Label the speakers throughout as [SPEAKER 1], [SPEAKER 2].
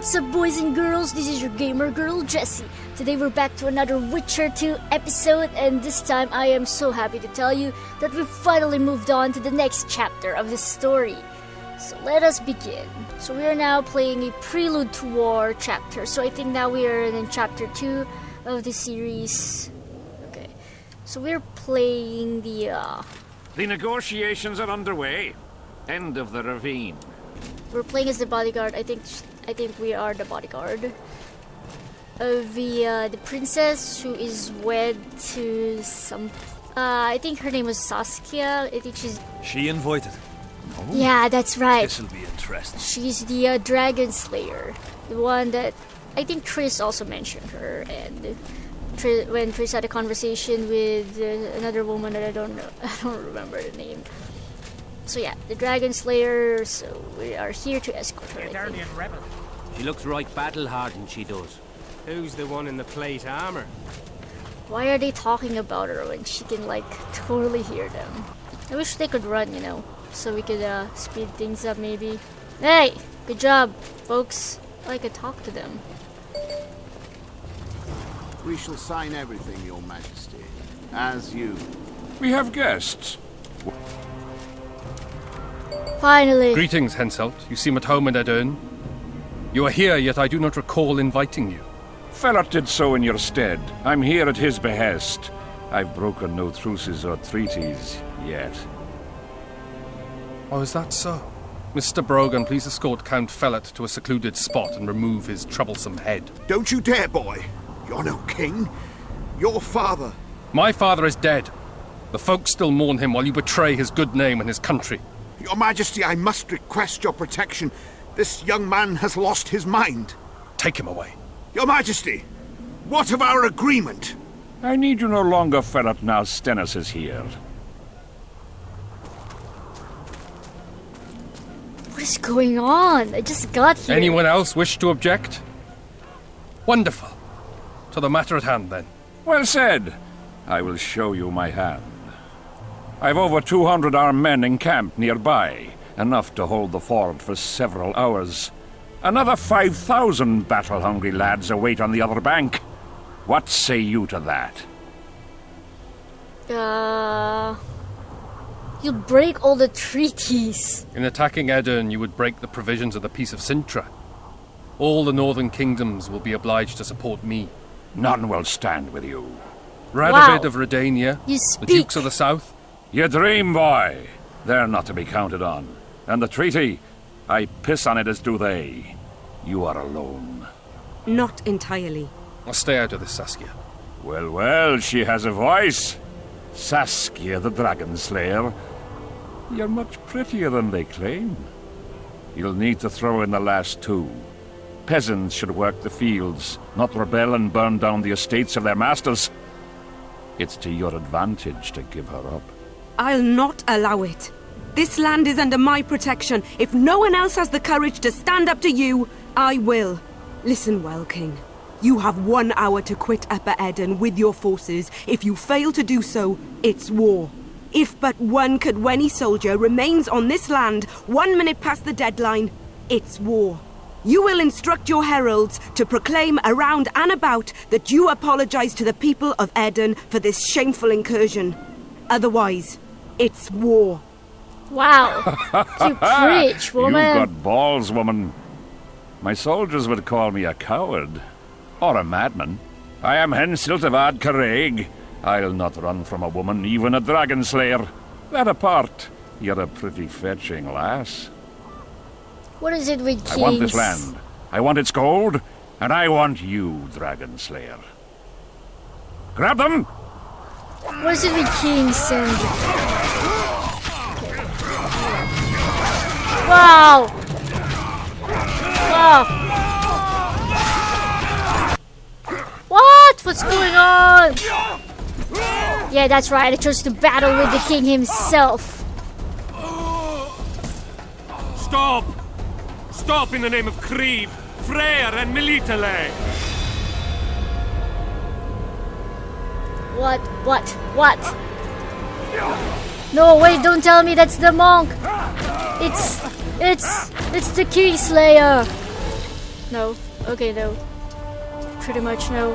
[SPEAKER 1] What's up, boys and girls? This is your gamer girl, Jessi. Today we're back to another Witcher 2 episode, and this time I am so happy to tell you that we've finally moved on to the next chapter of the story. So let us begin. So we are now playing a Prelude to War chapter. So I think now we are in chapter 2 of the series. Okay. So we're playing the
[SPEAKER 2] negotiations are underway. End of the ravine.
[SPEAKER 1] We're playing as the bodyguard. I think we are the bodyguard of the princess who is wed to some. I think her name was Saskia. I think
[SPEAKER 3] She invited.
[SPEAKER 1] Oh. Yeah, that's right.
[SPEAKER 3] This'll be interesting.
[SPEAKER 1] She's the Dragon Slayer, the one that I think Triss also mentioned her, and when Triss had a conversation with another woman that I don't remember the name. So yeah, the Dragon Slayer, so we are here to escort her.
[SPEAKER 4] Rebel.
[SPEAKER 5] She looks right battle-hardened, she does.
[SPEAKER 4] Who's the one in the plate armor?
[SPEAKER 1] Why are they talking about her when she can, like, totally hear them? I wish they could run, so we could speed things up maybe. Hey! Good job, folks. I could talk to them.
[SPEAKER 6] We shall sign everything, Your Majesty. As you.
[SPEAKER 2] We have guests.
[SPEAKER 1] Finally.
[SPEAKER 7] Greetings, Henselt. You seem at home in Edern. You are here, yet I do not recall inviting you.
[SPEAKER 2] Fellat did so in your stead. I'm here at his behest. I've broken no truces or treaties yet.
[SPEAKER 7] Oh, is that so? Mr. Brogan, please escort Count Fellat to a secluded spot and remove his troublesome head.
[SPEAKER 6] Don't you dare, boy. You're no king. Your father.
[SPEAKER 7] My father is dead. The folk still mourn him while you betray his good name and his country.
[SPEAKER 6] Your Majesty, I must request your protection. This young man has lost his mind.
[SPEAKER 7] Take him away.
[SPEAKER 6] Your Majesty, what of our agreement?
[SPEAKER 2] I need you no longer, Fellat, now Stennis is here.
[SPEAKER 1] What is going on? I just got here.
[SPEAKER 7] Anyone else wish to object? Wonderful. To the matter at hand, then.
[SPEAKER 2] Well said. I will show you my hand. I've over 200 armed men encamped nearby, enough to hold the fort for several hours. Another 5,000 battle-hungry lads await on the other bank. What say you to that?
[SPEAKER 1] You'll break all the treaties.
[SPEAKER 7] In attacking Edern, you would break the provisions of the Peace of Sintra. All the northern kingdoms will be obliged to support me.
[SPEAKER 2] None will stand with you.
[SPEAKER 7] Radovid of Redania,
[SPEAKER 1] You
[SPEAKER 7] the
[SPEAKER 1] speak.
[SPEAKER 7] Dukes of the South.
[SPEAKER 2] You dream, boy. They're not to be counted on. And the treaty, I piss on it as do they. You are alone.
[SPEAKER 8] Not entirely.
[SPEAKER 7] I'll stay out of this, Saskia.
[SPEAKER 2] Well, well, she has a voice. Saskia the Dragon Slayer. You're much prettier than they claim. You'll need to throw in the last two. Peasants should work the fields, not rebel and burn down the estates of their masters. It's to your advantage to give her up.
[SPEAKER 8] I'll not allow it. This land is under my protection. If no one else has the courage to stand up to you, I will. Listen well, King. You have 1 hour to quit Upper Edern with your forces. If you fail to do so, it's war. If but one Cadweni soldier remains on this land 1 minute past the deadline, it's war. You will instruct your heralds to proclaim around and about that you apologize to the people of Edern for this shameful incursion. Otherwise, it's war.
[SPEAKER 1] Wow. You preach, woman.
[SPEAKER 2] You've got balls, woman. My soldiers would call me a coward. Or a madman. I am Henselt of Ad Caraig. I'll not run from a woman, even a dragon slayer. That apart, you're a pretty fetching lass.
[SPEAKER 1] What is it with kings?
[SPEAKER 2] I want this land. I want its gold. And I want you, dragon slayer. Grab them!
[SPEAKER 1] What is it with kings and... Okay. Wow! Wow! What? What's going on? Yeah, that's right. I chose to battle with the king himself.
[SPEAKER 4] Stop! Stop in the name of Kriv, Freyr and Militale!
[SPEAKER 1] What? No, wait, don't tell me that's the monk! It's the Kingslayer! No. Okay, no. Pretty much no.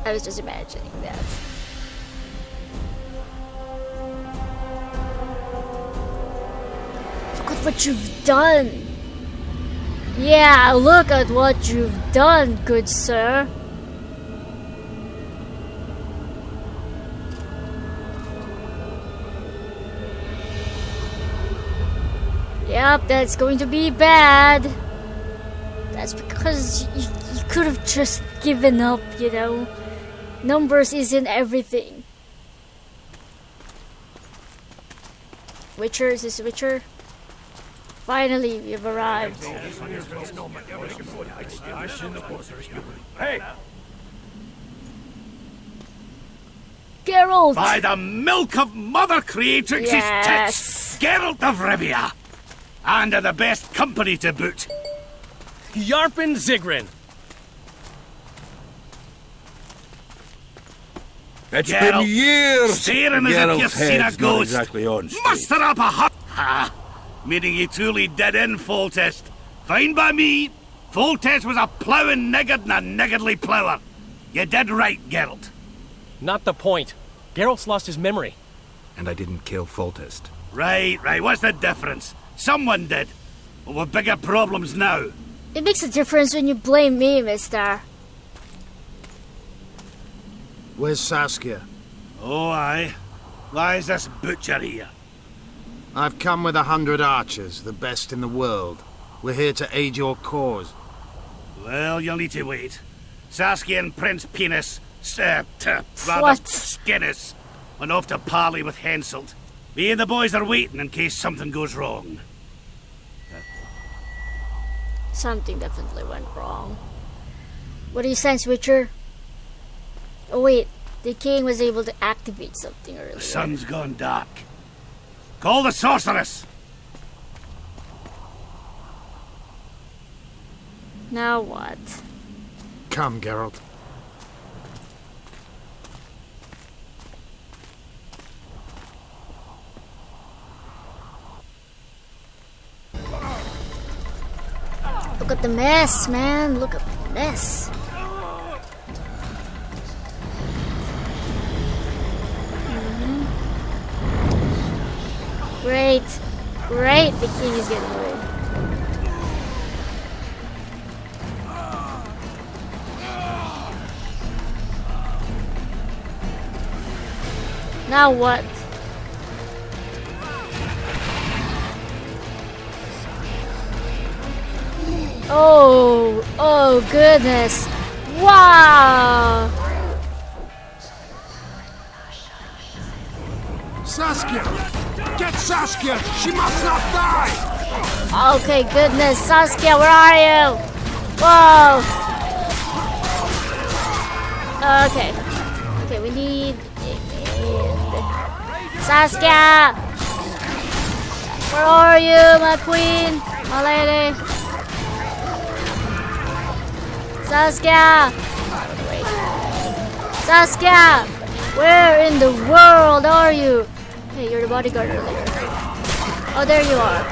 [SPEAKER 1] I was just imagining that. Look at what you've done! Yeah, look at what you've done, good sir. Yep, that's going to be bad. That's because you could have just given up, you know. Numbers isn't everything. Witcher, is this Witcher? Finally, we've arrived.
[SPEAKER 2] Hey!
[SPEAKER 1] Geralt!
[SPEAKER 3] By the milk of Mother Creatrix's
[SPEAKER 1] Yes.
[SPEAKER 3] tits, Geralt of Rivia, and in the best company to boot.
[SPEAKER 4] Yarpin Zigrin.
[SPEAKER 2] It's
[SPEAKER 3] Geralt,
[SPEAKER 2] been years!
[SPEAKER 3] staring as if you've seen a
[SPEAKER 2] head's not
[SPEAKER 3] ghost.
[SPEAKER 2] exactly on straight.
[SPEAKER 3] Muster up a hut. Ha! Meaning you truly did in Foltest. Fine by me. Foltest was a ploughing niggard and a niggardly plougher. You did right, Geralt.
[SPEAKER 4] Not the point. Geralt's lost his memory.
[SPEAKER 3] And I didn't kill Foltest. Right. What's the difference? Someone did. But we've bigger problems now.
[SPEAKER 1] It makes a difference when you blame me, mister.
[SPEAKER 9] Where's Saskia?
[SPEAKER 3] Oh, aye. Why is this butcher here?
[SPEAKER 9] I've come with 100 archers, the best in the world. We're here to aid your cause.
[SPEAKER 3] Well, you'll need to wait. Saskia and Prince Penis, rather,
[SPEAKER 1] What?
[SPEAKER 3] Skinnis, went off to parley with Henselt. Me and the boys are waiting in case something goes wrong.
[SPEAKER 1] Something definitely went wrong. What do you sense, Witcher? Oh wait, the king was able to activate something earlier.
[SPEAKER 3] The sun's gone dark. Call the sorceress!
[SPEAKER 1] Now what?
[SPEAKER 9] Come, Geralt.
[SPEAKER 1] Look at the mess, man. Look at the mess. Great. The king is getting away. Now what? Oh goodness. Wow.
[SPEAKER 9] Saskia! Get Saskia! She must not die!
[SPEAKER 1] Okay, goodness. Saskia, where are you? Whoa. Okay, we need... Saskia! Where are you, my queen? My lady? Saskia! Wait. Saskia! Where in the world are you? Hey, you're the bodyguard earlier. Oh, there you are.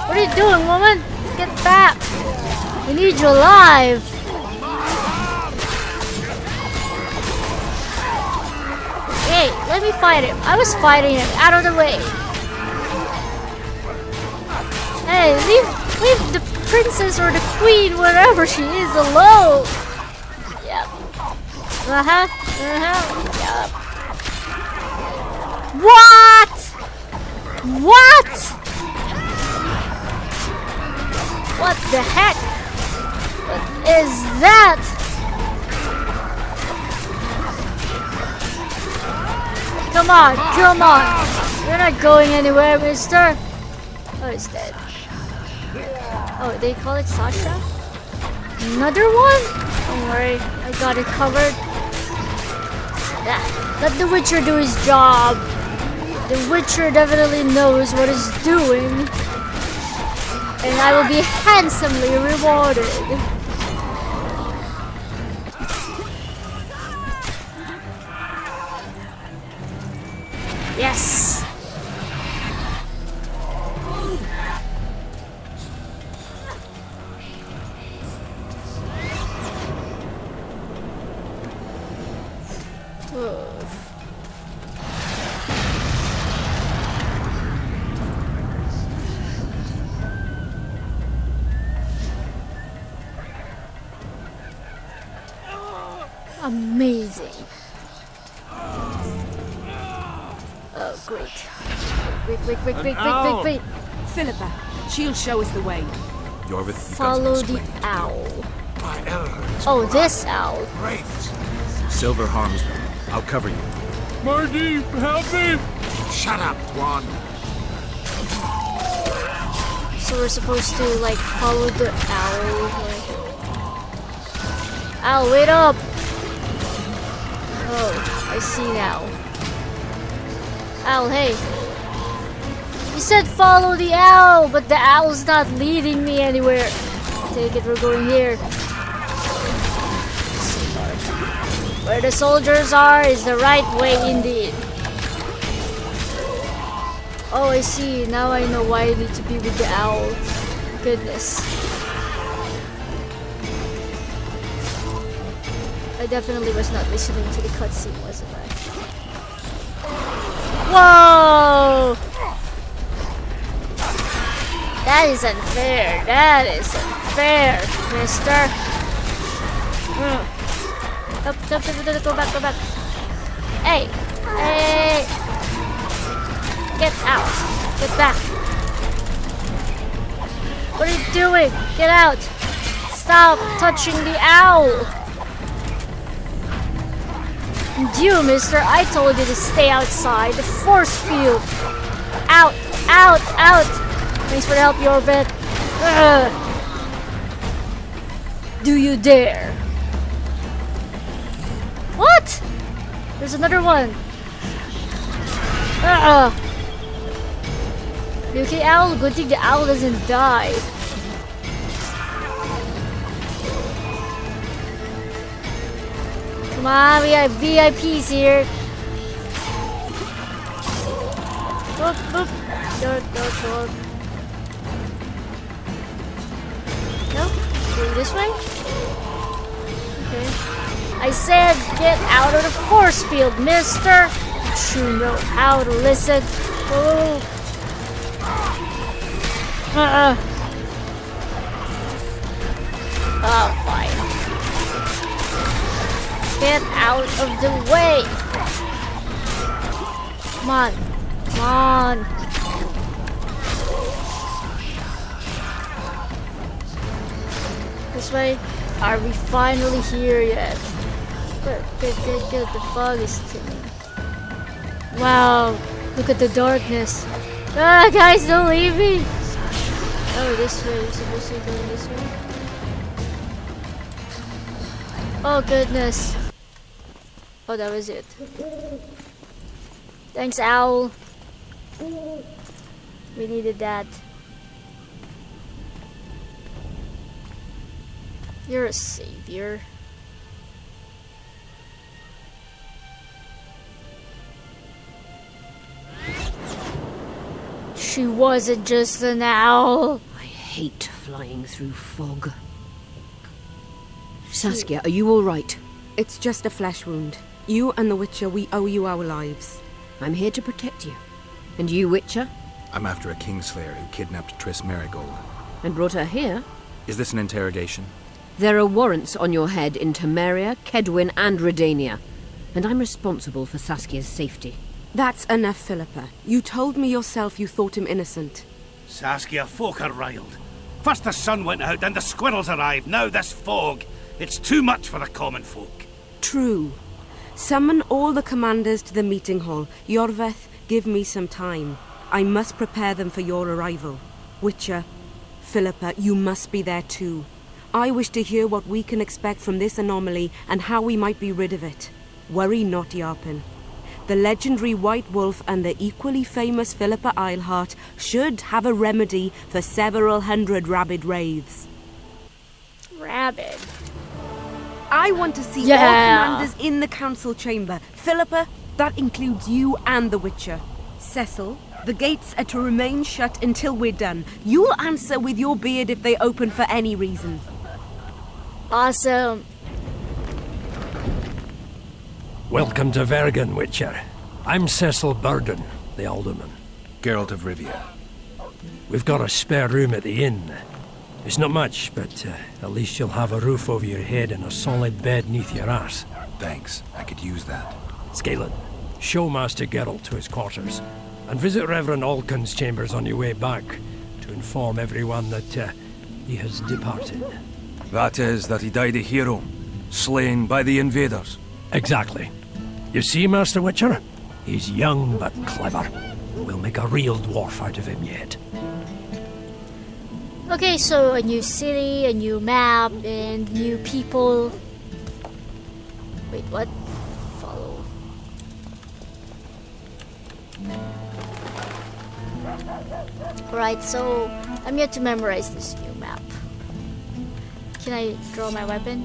[SPEAKER 1] What are you doing, woman? Get back! We need you alive! Hey, let me fight him. I was fighting him. Out of the way. Hey, leave the princess or the queen, wherever she is, alone. Yep. Yep. What? What the heck? What is that? Come on. You're not going anywhere, mister. Oh, he's dead. Oh, they call it Sasha? Another one? Don't worry, I got it covered. Let the Witcher do his job. The Witcher definitely knows what he's doing. And I will be handsomely rewarded. Yes! Amazing. Oh, great. Wait.
[SPEAKER 8] Philippa, she'll show us the way.
[SPEAKER 10] Jorvith,
[SPEAKER 1] Follow the owl. Oh, this owl.
[SPEAKER 6] Great.
[SPEAKER 10] Silver harms them. I'll cover you.
[SPEAKER 2] Marty, help me!
[SPEAKER 6] Shut up, Tuan.
[SPEAKER 1] So we're supposed to like follow the owl. Owl, wait up! Oh, I see now. Owl, hey. You said follow the owl, but the owl's not leading me anywhere. Take it, we're going here. Where the soldiers are is the right way indeed. Oh, I see. Now I know why I need to be with the owl. Goodness. I definitely was not listening to the cutscene, wasn't I? Whoa! That is unfair. That is unfair, mister. Go back. Hey! Get out. Get back. What are you doing? Get out. Stop touching the owl. And you, mister, I told you to stay outside the force field. Out. Thanks for the help, Jorvith. Do you dare? What? There's another one. You okay, owl? Good thing the owl doesn't die. Come on, we have VIPs here. Boop. Go. No? Go this way? Okay. I said get out of the force field, mister! You know how to listen. Oh. Oh, fine. Get out of the way. Come on. This way. Are we finally here yet? Good. The fog is thinning. Wow. Look at the darkness. Guys, don't leave me. Oh, this way. We're supposed to go this way. Oh, goodness. Oh, that was it. Thanks, owl. We needed that. You're a savior. She wasn't just an owl.
[SPEAKER 11] I hate flying through fog. Saskia, are you all right?
[SPEAKER 8] It's just a flesh wound. You and the Witcher, we owe you our lives.
[SPEAKER 11] I'm here to protect you. And you, Witcher?
[SPEAKER 10] I'm after a Kingslayer who kidnapped Triss Marigold.
[SPEAKER 11] And brought her here?
[SPEAKER 10] Is this an interrogation?
[SPEAKER 11] There are warrants on your head in Temeria, Kedwin, and Redania. And I'm responsible for Saskia's safety.
[SPEAKER 8] That's enough, Philippa. You told me yourself you thought him innocent.
[SPEAKER 3] Saskia, folk are riled. First the sun went out, then the squirrels arrived, now this fog. It's too much for the common folk.
[SPEAKER 8] True. Summon all the commanders to the meeting hall. Jorvith, give me some time. I must prepare them for your arrival. Witcher, Philippa, you must be there too. I wish to hear what we can expect from this anomaly and how we might be rid of it. Worry not, Yarpen. The legendary White Wolf and the equally famous Philippa Eilhart should have a remedy for several hundred rabid wraiths.
[SPEAKER 1] Rabid?
[SPEAKER 8] I want to see all commanders in the council chamber. Philippa, that includes you and the Witcher. Cecil, the gates are to remain shut until we're done. You'll answer with your beard if they open for any reason.
[SPEAKER 1] Awesome.
[SPEAKER 12] Welcome to Vergen, Witcher. I'm Cecil Burden, the alderman.
[SPEAKER 10] Geralt of Rivia.
[SPEAKER 12] We've got a spare room at the inn. It's not much, but at least you'll have a roof over your head and a solid bed neath your ass.
[SPEAKER 10] Thanks, I could use that.
[SPEAKER 12] Scalen, show Master Geralt to his quarters, and visit Reverend Alkin's chambers on your way back to inform everyone that he has departed.
[SPEAKER 13] That is, that he died a hero, slain by the invaders.
[SPEAKER 12] Exactly. You see, Master Witcher? He's young but clever. We'll make a real dwarf out of him yet.
[SPEAKER 1] Okay, so a new city, a new map, and new people. Wait, what? Follow. Alright, so I'm yet to memorize this new map. Can I draw my weapon?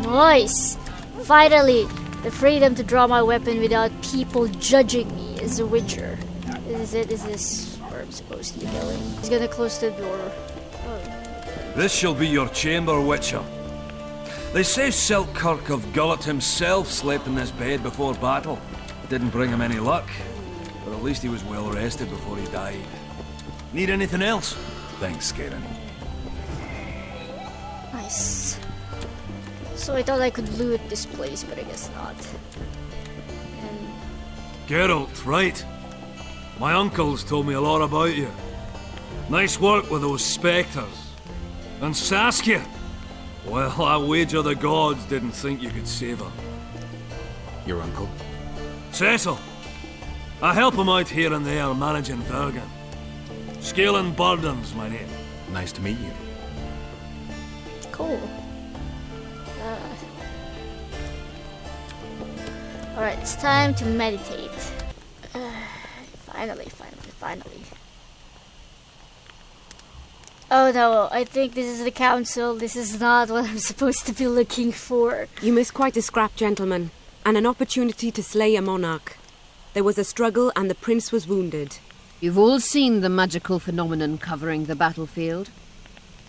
[SPEAKER 1] Nice! Finally! The freedom to draw my weapon without people judging me as a witcher. Is this where I'm supposed to be going? He's gonna close the door. Oh.
[SPEAKER 13] This shall be your chamber, Witcher. They say Selkirk of Gullet himself slept in this bed before battle. It didn't bring him any luck, but at least he was well rested before he died. Need anything else?
[SPEAKER 10] Thanks, Scalen.
[SPEAKER 1] Nice. So I thought I could loot this place, but I guess not. And
[SPEAKER 13] Geralt, right. My uncles told me a lot about you. Nice work with those spectres. And Saskia, well, I wager the gods didn't think you could save her.
[SPEAKER 10] Your uncle?
[SPEAKER 13] Cecil. I help him out here and there managing Vergen. Scalen Burden's my name.
[SPEAKER 10] Nice to meet you.
[SPEAKER 1] cool. Alright, it's time to meditate. Finally. Oh no, I think this is the council. This is not what I'm supposed to be looking for.
[SPEAKER 8] You missed quite a scrap, gentlemen, and an opportunity to slay a monarch. There was a struggle and the prince was wounded.
[SPEAKER 11] You've all seen the magical phenomenon covering the battlefield.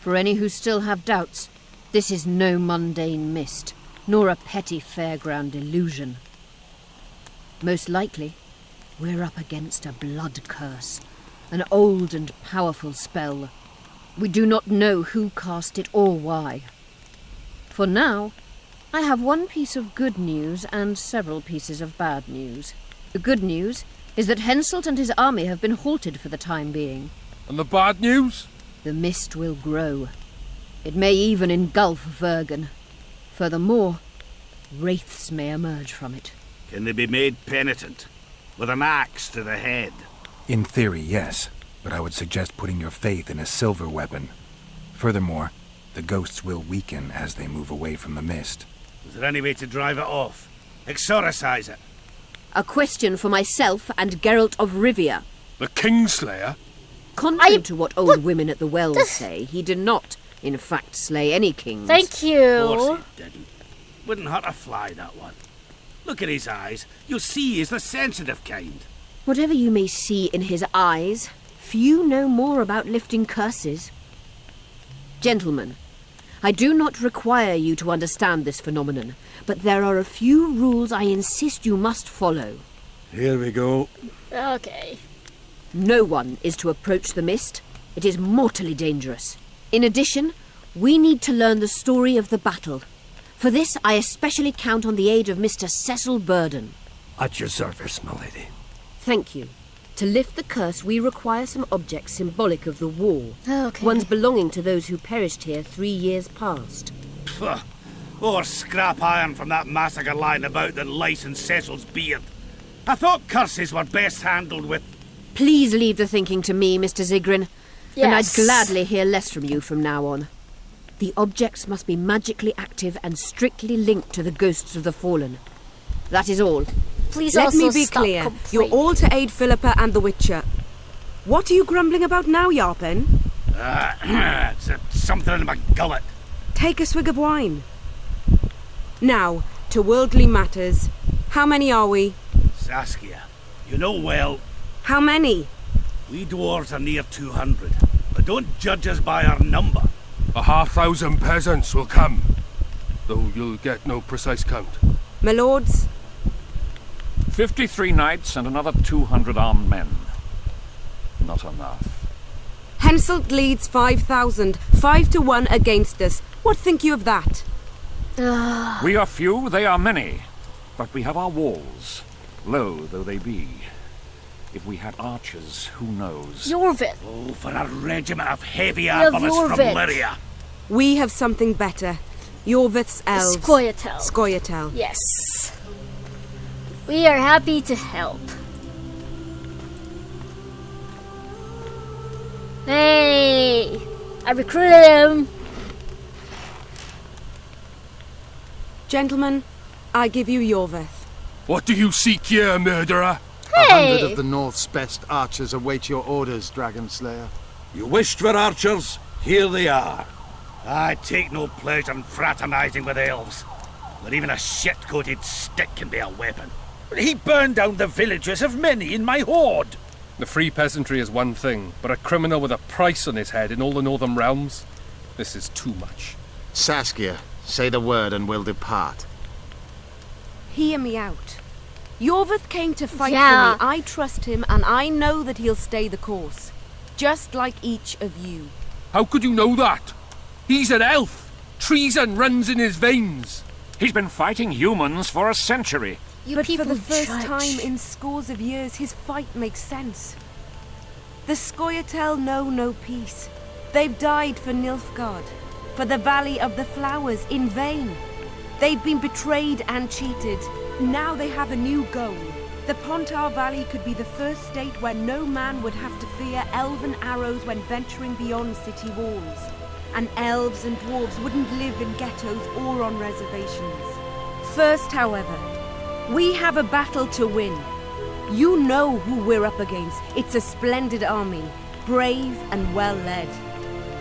[SPEAKER 11] For any who still have doubts, this is no mundane mist, nor a petty fairground illusion. Most likely, we're up against a blood curse, an old and powerful spell. We do not know who cast it or why. For now, I have one piece of good news and several pieces of bad news. The good news is that Henselt and his army have been halted for the time being.
[SPEAKER 7] And the bad news?
[SPEAKER 11] The mist will grow. It may even engulf Vergen. Furthermore, wraiths may emerge from it.
[SPEAKER 3] Can they be made penitent? With an axe to the head?
[SPEAKER 10] In theory, yes. But I would suggest putting your faith in a silver weapon. Furthermore, the ghosts will weaken as they move away from the mist.
[SPEAKER 3] Is there any way to drive it off? Exorcise it?
[SPEAKER 11] A question for myself and Geralt of Rivia.
[SPEAKER 7] The Kingslayer?
[SPEAKER 11] Contrary to what old women at the wells say, he did not, in fact, slay any kings.
[SPEAKER 1] Thank you.
[SPEAKER 3] Of course he didn't. Wouldn't hurt a fly, that one. Look at his eyes. You'll see he's the sensitive kind.
[SPEAKER 11] Whatever you may see in his eyes, few know more about lifting curses. Gentlemen, I do not require you to understand this phenomenon, but there are a few rules I insist you must follow.
[SPEAKER 3] Here we go.
[SPEAKER 1] Okay.
[SPEAKER 11] No one is to approach the mist. It is mortally dangerous. In addition, we need to learn the story of the battle. For this, I especially count on the aid of Mr. Cecil Burden.
[SPEAKER 12] At your service, my lady.
[SPEAKER 11] Thank you. To lift the curse, we require some objects symbolic of the war.
[SPEAKER 1] Okay.
[SPEAKER 11] Ones belonging to those who perished here 3 years past.
[SPEAKER 3] Pfft. More scrap iron from that massacre lying about than lice in Cecil's beard. I thought curses were best handled with...
[SPEAKER 11] Please leave the thinking to me, Mr. Zigrin.
[SPEAKER 1] Yes.
[SPEAKER 11] And I'd gladly hear less from you from now on. The objects must be magically active and strictly linked to the ghosts of the fallen. That is all.
[SPEAKER 1] Please
[SPEAKER 8] Let
[SPEAKER 1] also
[SPEAKER 8] me be
[SPEAKER 1] stop
[SPEAKER 8] clear.
[SPEAKER 1] complaining.
[SPEAKER 8] You're all to aid Philippa and the Witcher. What are you grumbling about now, Yarpen?
[SPEAKER 3] It's something in my gullet.
[SPEAKER 8] Take a swig of wine. Now, to worldly matters. How many are we?
[SPEAKER 3] Saskia, you know well,
[SPEAKER 8] How many?
[SPEAKER 3] we dwarves are near 200. But don't judge us by our number.
[SPEAKER 7] 1,000 peasants will come, though you'll get no precise count.
[SPEAKER 8] My lords?
[SPEAKER 2] 53 knights and another 200 armed men. Not enough.
[SPEAKER 8] Henselt leads 5,000, 5 to 1 against us. What think you of that?
[SPEAKER 2] We are few, they are many. But we have our walls, low though they be. If we had archers, who knows?
[SPEAKER 1] Jorvik.
[SPEAKER 3] Oh, for a regiment of heavy
[SPEAKER 1] have
[SPEAKER 3] arbalists from
[SPEAKER 1] Jorvik.
[SPEAKER 3] Lyria.
[SPEAKER 8] We have something better. Jorvith's elves.
[SPEAKER 1] Scoia'tael.
[SPEAKER 8] Scoia'tael.
[SPEAKER 1] Yes. We are happy to help. Hey! I recruited him.
[SPEAKER 8] Gentlemen, I give you Jorvith.
[SPEAKER 7] What do you seek here, murderer?
[SPEAKER 9] 100 of the North's best archers await your orders, Dragon Slayer.
[SPEAKER 3] You wished for archers? Here they are. I take no pleasure in fraternizing with elves, but even a shit-coated stick can be a weapon. He burned down the villages of many in my horde.
[SPEAKER 7] The free peasantry is one thing, but a criminal with a price on his head in all the Northern realms? This is too much.
[SPEAKER 9] Saskia, say the word and we'll depart.
[SPEAKER 8] Hear me out. Jorvith came to fight
[SPEAKER 1] Yeah.
[SPEAKER 8] for me. I trust him, and I know that he'll stay the course. Just like each of you.
[SPEAKER 7] How could you know that? He's an elf. Treason runs in his veins.
[SPEAKER 2] He's been fighting humans for a century.
[SPEAKER 8] But for the first
[SPEAKER 1] judge.
[SPEAKER 8] time in scores of years, his fight makes sense. The Scoia'tael know no peace. They've died for Nilfgaard, for the Valley of the Flowers, in vain. They've been betrayed and cheated. Now they have a new goal. The Pontar Valley could be the first state where no man would have to fear elven arrows when venturing beyond city walls. And elves and dwarves wouldn't live in ghettos or on reservations. First, however, we have a battle to win. You know who we're up against. It's a splendid army, brave and well led.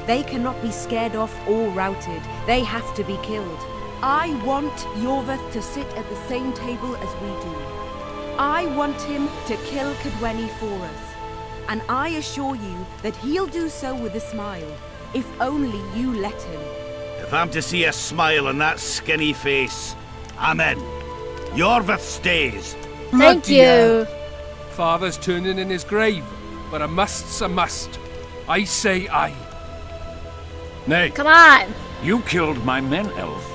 [SPEAKER 8] They cannot be scared off or routed. They have to be killed. I want Jorvith to sit at the same table as we do. I want him to kill Cadweni for us. And I assure you that he'll do so with a smile, if only you let him.
[SPEAKER 3] If I'm to see a smile on that skinny face, I'm in. Jorvith stays.
[SPEAKER 1] Thank you.
[SPEAKER 7] Father's turning in his grave, but a must's a must. I say aye. Nay.
[SPEAKER 1] Come on.
[SPEAKER 2] You killed my men, elf.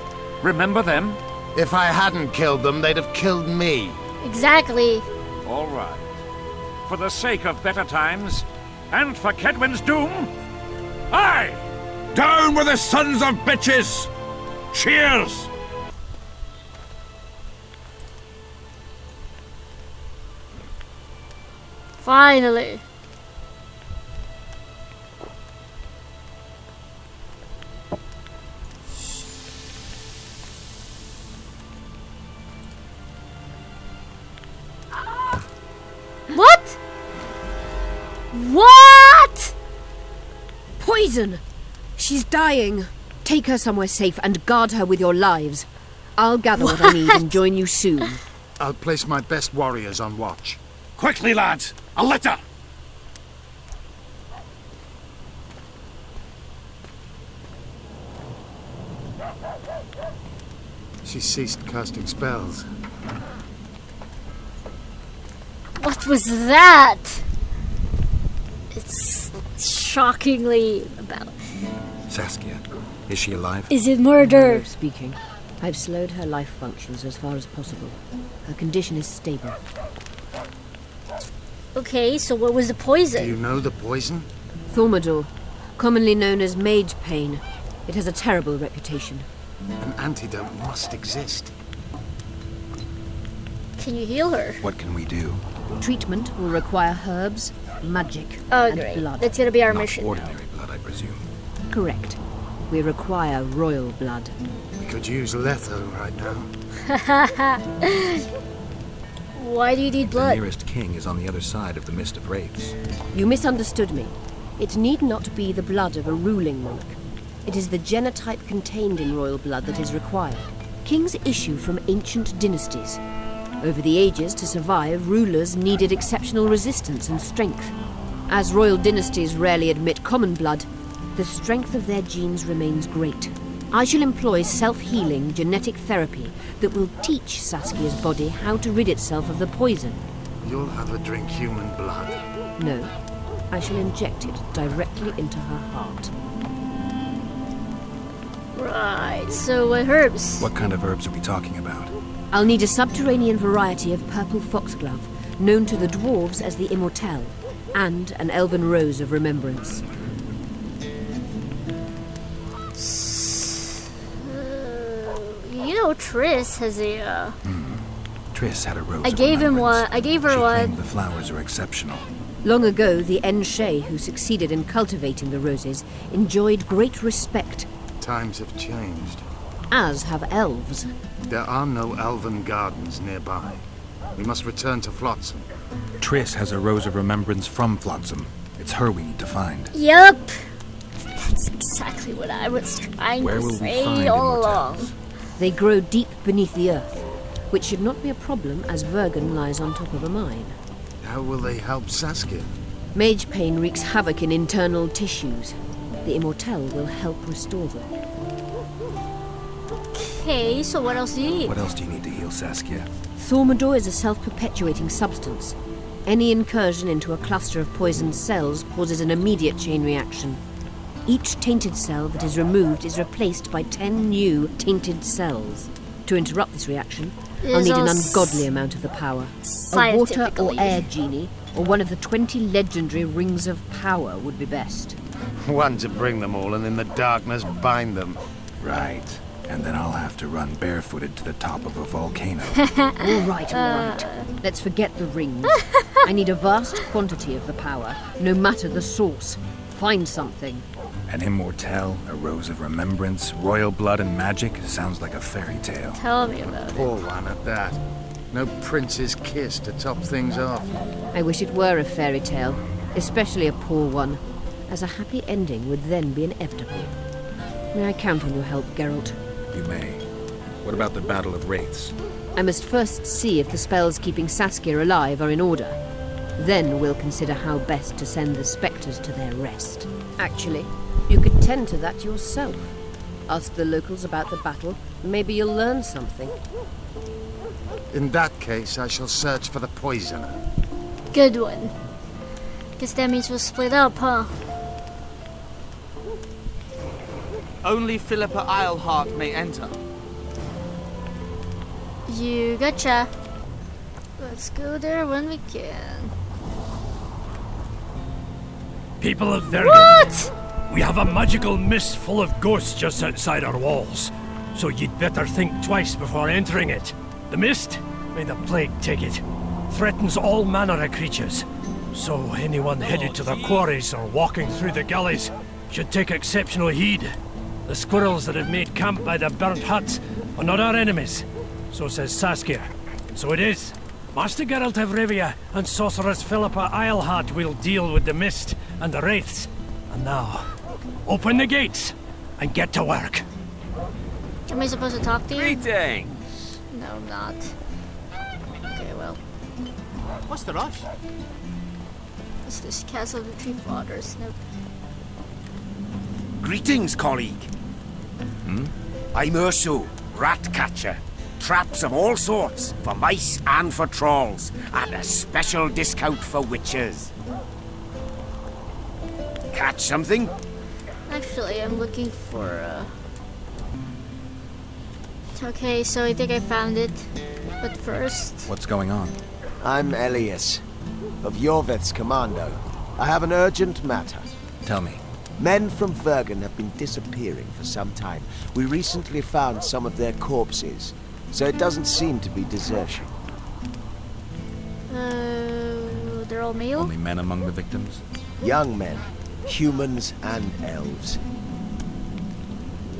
[SPEAKER 2] Remember them?
[SPEAKER 9] If I hadn't killed them, they'd have killed me.
[SPEAKER 1] Exactly.
[SPEAKER 2] All right. For the sake of better times, and for Kedwin's doom, aye! Down with the sons of bitches! Cheers!
[SPEAKER 1] Finally. What? What?
[SPEAKER 11] Poison! She's dying. Take her somewhere safe and guard her with your lives. I'll gather what I need and join you soon.
[SPEAKER 9] I'll place my best warriors on watch.
[SPEAKER 3] Quickly, lads! A litter!
[SPEAKER 9] She ceased casting spells.
[SPEAKER 1] What was that? It's shockingly about.
[SPEAKER 10] Saskia, is she alive?
[SPEAKER 1] Is it murder?
[SPEAKER 11] Of speaking. I've slowed her life functions as far as possible. Her condition is stable.
[SPEAKER 1] Okay, so what was the poison?
[SPEAKER 9] Do you know the poison?
[SPEAKER 11] Thaumadour, commonly known as mage pain. It has a terrible reputation.
[SPEAKER 9] An antidote must exist.
[SPEAKER 1] Can you heal her?
[SPEAKER 10] What can we do?
[SPEAKER 11] Treatment will require herbs, magic,
[SPEAKER 1] Oh,
[SPEAKER 11] and
[SPEAKER 1] great.
[SPEAKER 11] blood.
[SPEAKER 1] That's gonna be our
[SPEAKER 10] Not
[SPEAKER 1] mission.
[SPEAKER 10] ordinary blood, I presume.
[SPEAKER 11] Correct. We require royal blood.
[SPEAKER 9] We could use Letho right now.
[SPEAKER 1] Why do you need
[SPEAKER 10] The
[SPEAKER 1] blood?
[SPEAKER 10] nearest king is on the other side of the Mist of Wraiths.
[SPEAKER 11] You misunderstood me. It need not be the blood of a ruling monarch. It is the genotype contained in royal blood that is required. Kings issue from ancient dynasties. Over the ages, to survive, rulers needed exceptional resistance and strength. As royal dynasties rarely admit common blood, the strength of their genes remains great. I shall employ self-healing genetic therapy that will teach Saskia's body how to rid itself of the poison.
[SPEAKER 9] You'll have her drink human blood.
[SPEAKER 11] No, I shall inject it directly into her heart.
[SPEAKER 1] Right, so what herbs?
[SPEAKER 10] What kind of herbs are we talking about?
[SPEAKER 11] I'll need a subterranean variety of purple foxglove, known to the dwarves as the Immortelle, and an elven rose of remembrance.
[SPEAKER 1] You know, Triss has a.
[SPEAKER 10] Triss had a rose.
[SPEAKER 1] I gave him one. I gave her
[SPEAKER 10] she
[SPEAKER 1] one.
[SPEAKER 10] claimed the flowers are exceptional.
[SPEAKER 11] Long ago, the Enshe who succeeded in cultivating the roses enjoyed great respect.
[SPEAKER 9] Times have changed.
[SPEAKER 11] As have elves.
[SPEAKER 9] There are no elven gardens nearby. We must return to Flotsam.
[SPEAKER 10] Triss has a rose of remembrance from Flotsam. It's her we need to find.
[SPEAKER 1] Yup. That's exactly what I was trying
[SPEAKER 10] Where
[SPEAKER 1] to
[SPEAKER 10] will we
[SPEAKER 1] say
[SPEAKER 10] find
[SPEAKER 1] all
[SPEAKER 10] Immortelles?
[SPEAKER 1] along.
[SPEAKER 11] They grow deep beneath the earth, which should not be a problem as Vergen lies on top of a mine.
[SPEAKER 9] How will they help Saskia?
[SPEAKER 11] Mage pain wreaks havoc in internal tissues. The Immortelle will help restore them.
[SPEAKER 1] Okay, so what else do you need?
[SPEAKER 10] What else do you need to heal Saskia?
[SPEAKER 11] Thaumadour is a self-perpetuating substance. Any incursion into a cluster of poisoned cells causes an immediate chain reaction. Each tainted cell that is removed is replaced by 10 new tainted cells. To interrupt this reaction, I'll need an ungodly amount of the power. A water or air genie, or one of the 20 legendary rings of power would be best.
[SPEAKER 9] One to bring them all and in the darkness bind them.
[SPEAKER 10] Right. And then I'll have to run barefooted to the top of a volcano.
[SPEAKER 11] All right. Let's forget the rings. I need a vast quantity of the power, no matter the source. Find something.
[SPEAKER 10] An Immortelle, a rose of remembrance, royal blood and magic. Sounds like a fairy tale.
[SPEAKER 1] Tell me about it.
[SPEAKER 9] Poor one at that. No prince's kiss to top things off.
[SPEAKER 11] I wish it were a fairy tale, especially a poor one, as a happy ending would then be inevitable. May I count on your help, Geralt?
[SPEAKER 10] You may. What about the Battle of Wraiths?
[SPEAKER 11] I must first see if the spells keeping Saskia alive are in order. Then we'll consider how best to send the spectres to their rest. Actually, you could tend to that yourself. Ask the locals about the battle. Maybe you'll learn something.
[SPEAKER 9] In that case, I shall search for the poisoner.
[SPEAKER 1] Good one. Guess that means we'll split up, huh?
[SPEAKER 14] Only Philippa Eilhart may enter.
[SPEAKER 1] You gotcha. Let's go there when we can.
[SPEAKER 12] People of Vergen.
[SPEAKER 1] What?
[SPEAKER 12] We have a magical mist full of ghosts just outside our walls, so you'd better think twice before entering it. The mist, may the plague take it, threatens all manner of creatures. So anyone headed to the quarries or walking through the gullies should take exceptional heed. The squirrels that have made camp by the burnt huts are not our enemies. So says Saskia. So it is. Master Geralt of Rivia and Sorceress Philippa Eilhart will deal with the mist and the wraiths. And now, open the gates and get to work.
[SPEAKER 1] Am I supposed to talk to you?
[SPEAKER 14] Greetings.
[SPEAKER 1] No, I'm not. Okay, well.
[SPEAKER 14] What's the rush?
[SPEAKER 1] It's this castle of the Three Fathers. Nope.
[SPEAKER 3] Greetings, colleague. I'm Urso, rat catcher. Traps of all sorts, for mice and for trolls, and a special discount for witches. Catch something?
[SPEAKER 1] Actually, I'm looking for, Okay, so I think I found it. But first...
[SPEAKER 10] What's going on?
[SPEAKER 15] I'm Elias, of Yorveth's commando. I have an urgent matter.
[SPEAKER 10] Tell me.
[SPEAKER 15] Men from Vergen have been disappearing for some time. We recently found some of their corpses, so it doesn't seem to be desertion.
[SPEAKER 1] They're all male?
[SPEAKER 10] Only men among the victims?
[SPEAKER 15] Young men, humans and elves.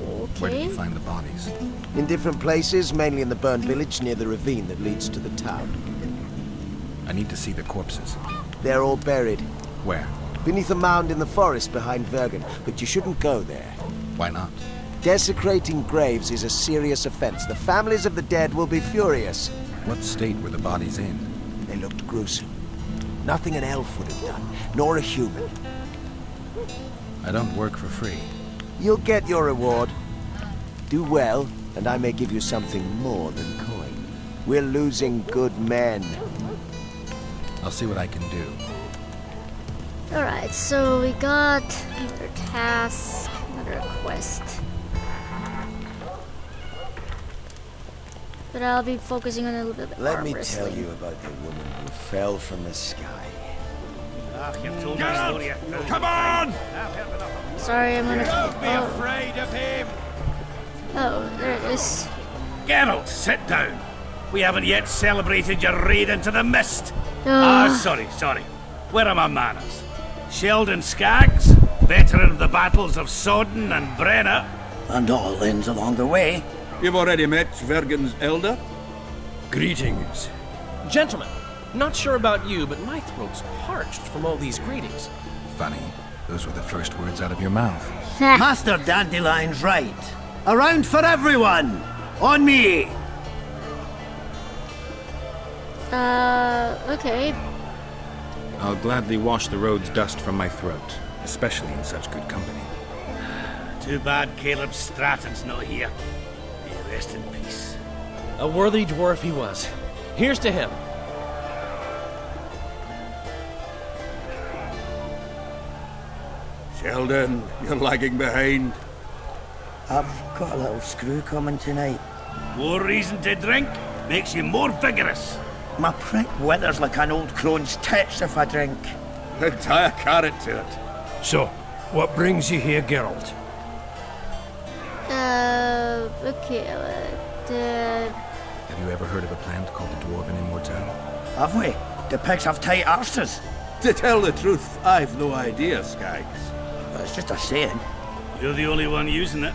[SPEAKER 1] Okay.
[SPEAKER 10] Where did you find the bodies?
[SPEAKER 15] In different places, mainly in the burned village near the ravine that leads to the town.
[SPEAKER 10] I need to see the corpses.
[SPEAKER 15] They're all buried.
[SPEAKER 10] Where?
[SPEAKER 15] Beneath a mound in the forest behind Vergen, but you shouldn't go there.
[SPEAKER 10] Why not?
[SPEAKER 15] Desecrating graves is a serious offense. The families of the dead will be furious.
[SPEAKER 10] What state were the bodies in?
[SPEAKER 15] They looked gruesome. Nothing an elf would have done, nor a human.
[SPEAKER 10] I don't work for free.
[SPEAKER 15] You'll get your reward. Do well, and I may give you something more than coin. We're losing good men.
[SPEAKER 10] I'll see what I can do.
[SPEAKER 1] Alright, so we got another task, another quest. But I'll be focusing on a little bit
[SPEAKER 15] Let
[SPEAKER 1] arm
[SPEAKER 15] me
[SPEAKER 1] wrestling.
[SPEAKER 15] tell you about the woman who fell from the sky.
[SPEAKER 3] You've told me the story.
[SPEAKER 2] Come on!
[SPEAKER 1] Sorry, I'm gonna.
[SPEAKER 3] Don't be afraid of him!
[SPEAKER 1] Oh, there it is.
[SPEAKER 3] Geralt, sit down. We haven't yet celebrated your raid into the mist.
[SPEAKER 1] Ah.
[SPEAKER 3] Sorry. Where are my manners? Sheldon Skaggs, veteran of the battles of Sodden and Brenna.
[SPEAKER 16] And all ends along the way.
[SPEAKER 3] You've already met Svergen's elder?
[SPEAKER 17] Greetings. Gentlemen, not sure about you, but my throat's parched from all these greetings.
[SPEAKER 10] Funny. Those were the first words out of your mouth.
[SPEAKER 16] Master Dandelion's right. Around for everyone! On me!
[SPEAKER 1] Okay.
[SPEAKER 10] I'll gladly wash the road's dust from my throat, especially in such good company.
[SPEAKER 3] Too bad Caleb Stratton's not here. May he rest in peace.
[SPEAKER 17] A worthy dwarf he was. Here's to him.
[SPEAKER 3] Sheldon, you're lagging behind.
[SPEAKER 16] I've got a little screw coming tonight.
[SPEAKER 3] More reason to drink makes you more vigorous.
[SPEAKER 16] My prick withers like an old crone's tits if I drink.
[SPEAKER 3] Then tie a carrot to it.
[SPEAKER 12] So, what brings you here, Geralt?
[SPEAKER 1] Okay,
[SPEAKER 10] Have you ever heard of a plant called the Dwarven Immortal?
[SPEAKER 16] Have we? The pigs have tight arses.
[SPEAKER 3] To tell the truth, I've no idea, Skaggs.
[SPEAKER 16] It's just a saying.
[SPEAKER 3] You're the only one using it.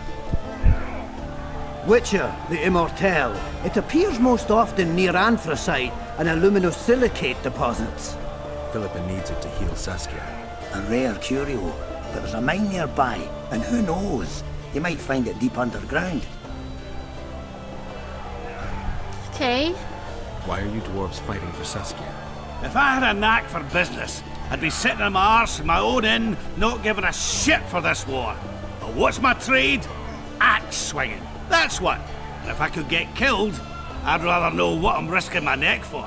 [SPEAKER 16] Witcher, the Immortal. It appears most often near anthracite and aluminosilicate deposits.
[SPEAKER 10] Philippa needs it to heal Saskia.
[SPEAKER 16] A rare curio, but there's a mine nearby, and who knows? You might find it deep underground.
[SPEAKER 1] okay.
[SPEAKER 10] Why are you dwarves fighting for Saskia?
[SPEAKER 3] If I had a knack for business, I'd be sitting on my arse in my own inn, not giving a shit for this war. But what's my trade? Axe swinging. That's what. And if I could get killed, I'd rather know what I'm risking my neck for.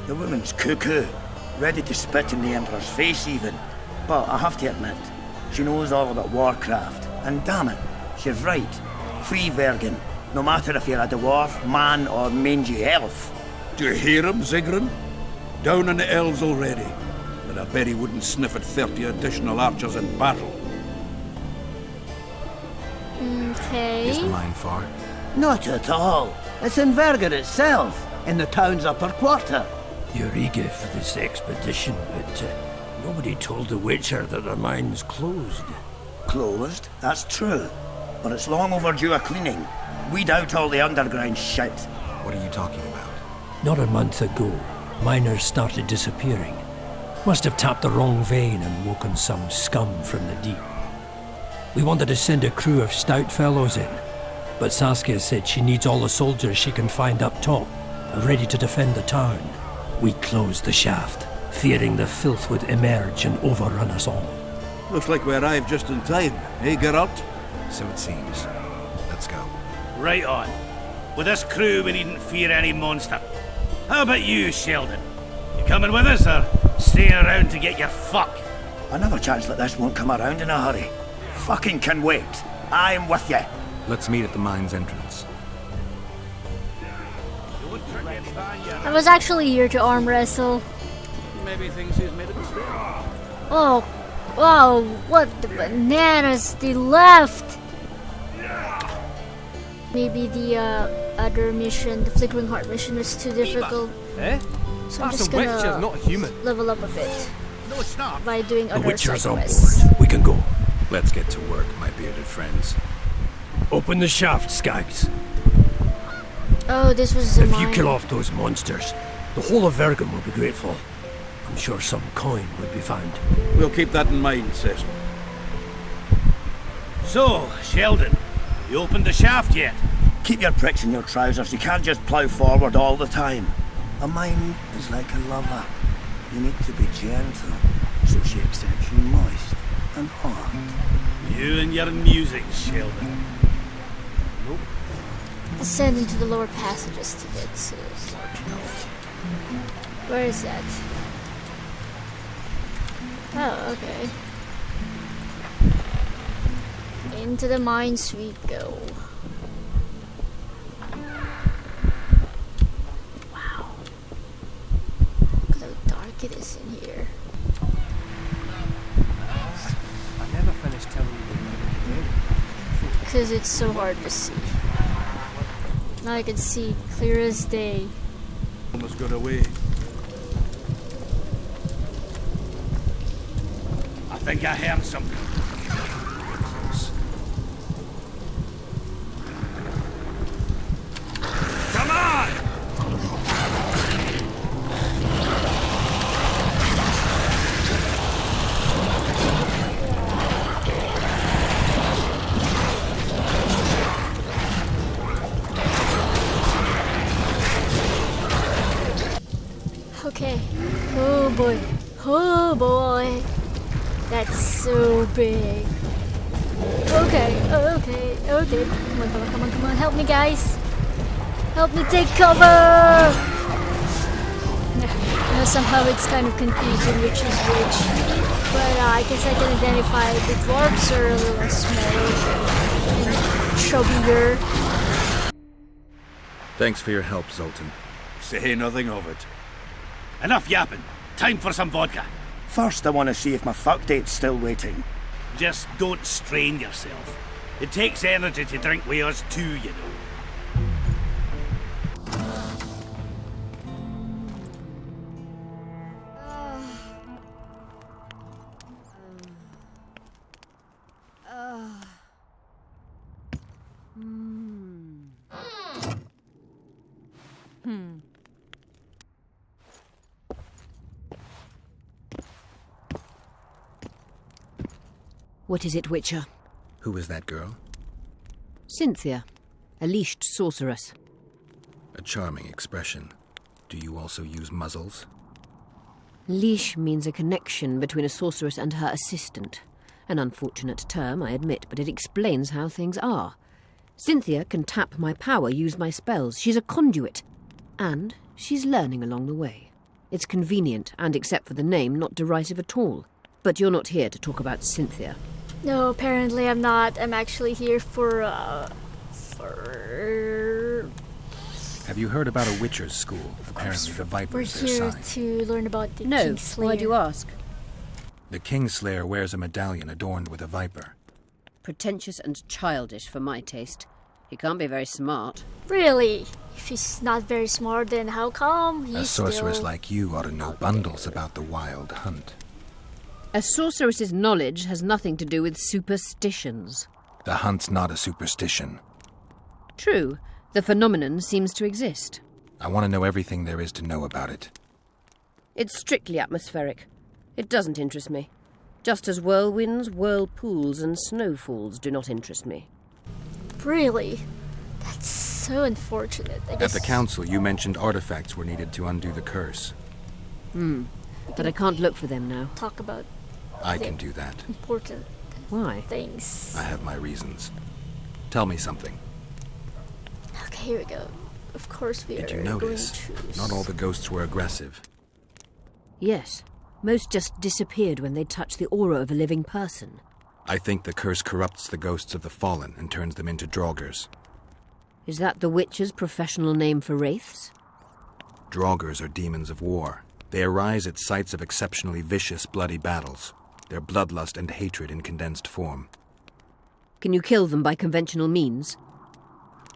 [SPEAKER 16] The woman's cuckoo, ready to spit in the Emperor's face even. But I have to admit, she knows all about warcraft. And damn it, she's right. Free Vergen, no matter if you're a dwarf, man or mangy elf.
[SPEAKER 3] Do you hear him, Zigrin? Down on the elves already. But I bet he wouldn't sniff at 30 additional archers in battle.
[SPEAKER 1] Okay.
[SPEAKER 10] Is the mine far?
[SPEAKER 16] Not at all. It's in Vergen itself, in the town's upper quarter.
[SPEAKER 12] You're eager for this expedition, but nobody told the Witcher that the mine's closed.
[SPEAKER 16] Closed? That's true. But it's long overdue a cleaning. Weed out all the underground shit.
[SPEAKER 10] What are you talking about?
[SPEAKER 12] Not a month ago, miners started disappearing. Must have tapped the wrong vein and woken some scum from the deep. We wanted to send a crew of stout fellows in, but Saskia said she needs all the soldiers she can find up top, ready to defend the town. We closed the shaft, fearing the filth would emerge and overrun us all.
[SPEAKER 3] Looks like we arrived just in time, eh, Geralt?
[SPEAKER 10] So it seems. Let's go.
[SPEAKER 3] Right on. With this crew, we needn't fear any monster. How about you, Sheldon? You coming with us, or staying around to get your fuck?
[SPEAKER 16] Another chance like this won't come around in a hurry. Fucking can wait. I'm with you.
[SPEAKER 10] Let's meet at the mine's entrance.
[SPEAKER 1] I was actually here to arm wrestle.
[SPEAKER 3] Maybe things he's made a mistake.
[SPEAKER 1] Oh, wow, what the bananas they left. Maybe the other mission, the Flickering Heart mission, was too difficult.
[SPEAKER 17] Eh?
[SPEAKER 1] So I'm
[SPEAKER 17] That's
[SPEAKER 1] just
[SPEAKER 17] a witcher,
[SPEAKER 1] gonna
[SPEAKER 17] not a human.
[SPEAKER 1] level up a bit
[SPEAKER 3] No, it's not.
[SPEAKER 1] by doing
[SPEAKER 12] The
[SPEAKER 1] other
[SPEAKER 12] Witcher's
[SPEAKER 1] side
[SPEAKER 12] on
[SPEAKER 1] quests.
[SPEAKER 12] board. We can go.
[SPEAKER 10] Let's get to work, my bearded friends.
[SPEAKER 12] Open the shaft, Skaggs.
[SPEAKER 1] Oh, this was a
[SPEAKER 12] If you
[SPEAKER 1] mine.
[SPEAKER 12] kill off those monsters, the whole of Vergen will be grateful. I'm sure some coin would be found.
[SPEAKER 3] We'll keep that in mind, Cecil. So, Sheldon, you opened the shaft yet?
[SPEAKER 16] Keep your pricks in your trousers. You can't just plough forward all the time. A mine is like a lover. You need to be gentle, so she accepts you moist and hard.
[SPEAKER 3] You and your music, Sheldon.
[SPEAKER 1] Descend into the lower passages to get to Sarge. Where is that? Oh, okay. Into the mines we go. think it is in here.
[SPEAKER 5] I never finished telling you.
[SPEAKER 1] Because it's so hard to see. Now I can see clear as day.
[SPEAKER 3] Almost got away. I think I heard something. Come on!
[SPEAKER 1] Okay. Oh boy. Oh boy. That's so big. Okay. Come on. Help me, guys. Help me take cover! You know, somehow it's kind of confusing which is which. But I guess I can identify the dwarves are a little smaller and chubbier.
[SPEAKER 10] Thanks for your help, Zoltan.
[SPEAKER 3] Say nothing of it. Enough yapping. Time for some vodka.
[SPEAKER 16] First, I want to see if my fuck date's still waiting.
[SPEAKER 3] Just don't strain yourself. It takes energy to drink with us too, you know.
[SPEAKER 11] What is it, Witcher?
[SPEAKER 10] Who is that girl?
[SPEAKER 11] Cynthia, a leashed sorceress.
[SPEAKER 10] A charming expression. Do you also use muzzles?
[SPEAKER 11] Leash means a connection between a sorceress and her assistant. An unfortunate term, I admit, but it explains how things are. Cynthia can tap my power, use my spells. She's a conduit. And she's learning along the way. It's convenient, and except for the name, not derisive at all. But you're not here to talk about Cynthia.
[SPEAKER 1] No, apparently I'm not. I'm actually here for
[SPEAKER 10] Have you heard about a Witcher's school? Apparently the Vipers
[SPEAKER 1] we're
[SPEAKER 10] their
[SPEAKER 1] here
[SPEAKER 10] sign.
[SPEAKER 1] to learn about the
[SPEAKER 11] No,
[SPEAKER 1] Kingslayer.
[SPEAKER 11] why do you ask?
[SPEAKER 10] The Kingslayer wears a medallion adorned with a viper.
[SPEAKER 11] Pretentious and childish for my taste. He can't be very smart.
[SPEAKER 1] Really? If he's not very smart, then how come he's
[SPEAKER 10] A sorceress
[SPEAKER 1] still...
[SPEAKER 10] like you ought to know bundles about the wild hunt.
[SPEAKER 11] A sorceress's knowledge has nothing to do with superstitions.
[SPEAKER 10] The hunt's not a superstition.
[SPEAKER 11] True, the phenomenon seems to exist.
[SPEAKER 10] I want to know everything there is to know about it.
[SPEAKER 11] It's strictly atmospheric. It doesn't interest me. Just as whirlwinds, whirlpools, and snowfalls do not interest me.
[SPEAKER 1] Really? That's so unfortunate. I guess...
[SPEAKER 10] At the council, you mentioned artifacts were needed to undo the curse.
[SPEAKER 11] But I can't look for them now.
[SPEAKER 1] Talk about
[SPEAKER 10] I can do that.
[SPEAKER 1] important
[SPEAKER 11] Why?
[SPEAKER 1] things.
[SPEAKER 10] I have my reasons. Tell me something.
[SPEAKER 1] Okay, here we go. Of course we
[SPEAKER 10] Did
[SPEAKER 1] are
[SPEAKER 10] you notice?
[SPEAKER 1] going to...
[SPEAKER 10] Not all the ghosts were aggressive.
[SPEAKER 11] Yes. Most just disappeared when they touched the aura of a living person.
[SPEAKER 10] I think the curse corrupts the ghosts of the fallen and turns them into draugrs.
[SPEAKER 11] Is that the Witcher's professional name for wraiths?
[SPEAKER 10] Draugrs are demons of war. They arise at sites of exceptionally vicious, bloody battles. Their bloodlust and hatred in condensed form.
[SPEAKER 11] Can you kill them by conventional means?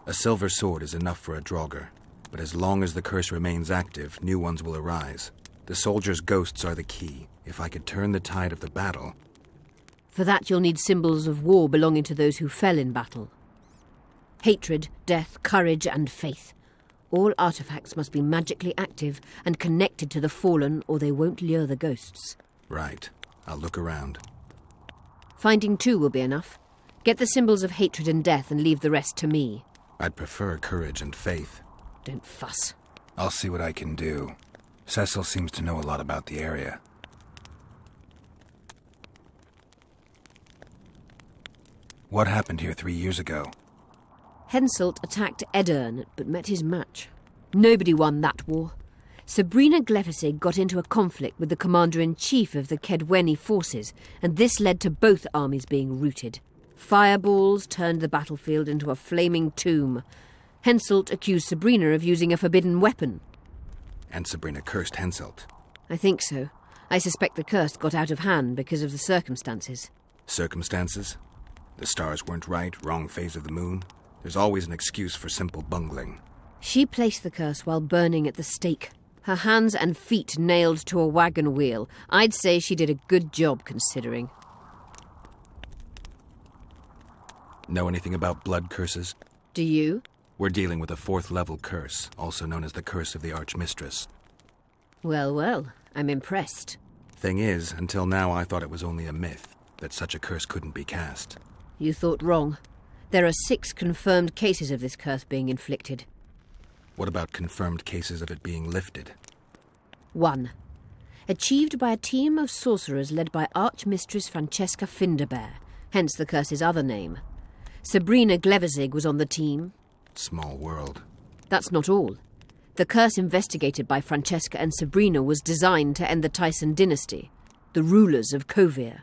[SPEAKER 10] A silver sword is enough for a draugr, but as long as the curse remains active, new ones will arise. The soldiers' ghosts are the key. If I could turn the tide of the battle...
[SPEAKER 11] For that you'll need symbols of war belonging to those who fell in battle. Hatred, death, courage, and faith. All artifacts must be magically active and connected to the fallen, or they won't lure the ghosts.
[SPEAKER 10] Right. I'll look around.
[SPEAKER 11] Finding two will be enough. Get the symbols of hatred and death and leave the rest to me.
[SPEAKER 10] I'd prefer courage and faith.
[SPEAKER 11] Don't fuss.
[SPEAKER 10] I'll see what I can do. Cecil seems to know a lot about the area. What happened here 3 years ago?
[SPEAKER 11] Henselt attacked Edirne, but met his match. Nobody won that war. Sabrina Glefisig got into a conflict with the commander-in-chief of the Kedweni forces, and this led to both armies being routed. Fireballs turned the battlefield into a flaming tomb. Henselt accused Sabrina of using a forbidden weapon.
[SPEAKER 10] And Sabrina cursed Henselt.
[SPEAKER 11] I think so. I suspect the curse got out of hand because of the circumstances.
[SPEAKER 10] Circumstances? The stars weren't right, wrong phase of the moon. There's always an excuse for simple bungling.
[SPEAKER 11] She placed the curse while burning at the stake. Her hands and feet nailed to a wagon wheel. I'd say she did a good job, considering.
[SPEAKER 10] Know anything about blood curses?
[SPEAKER 11] Do you?
[SPEAKER 10] We're dealing with a 4th-level curse, also known as the Curse of the Archmistress.
[SPEAKER 11] Well, well, I'm impressed.
[SPEAKER 10] Thing is, until now I thought it was only a myth, that such a curse couldn't be cast.
[SPEAKER 11] You thought wrong. There are 6 confirmed cases of this curse being inflicted.
[SPEAKER 10] What about confirmed cases of it being lifted?
[SPEAKER 11] 1. Achieved by a team of sorcerers led by Archmistress Francesca Finderbear, hence the curse's other name. Sabrina Glevezig was on the team.
[SPEAKER 10] Small world.
[SPEAKER 11] That's not all. The curse investigated by Francesca and Sabrina was designed to end the Tyson dynasty, the rulers of Kovir.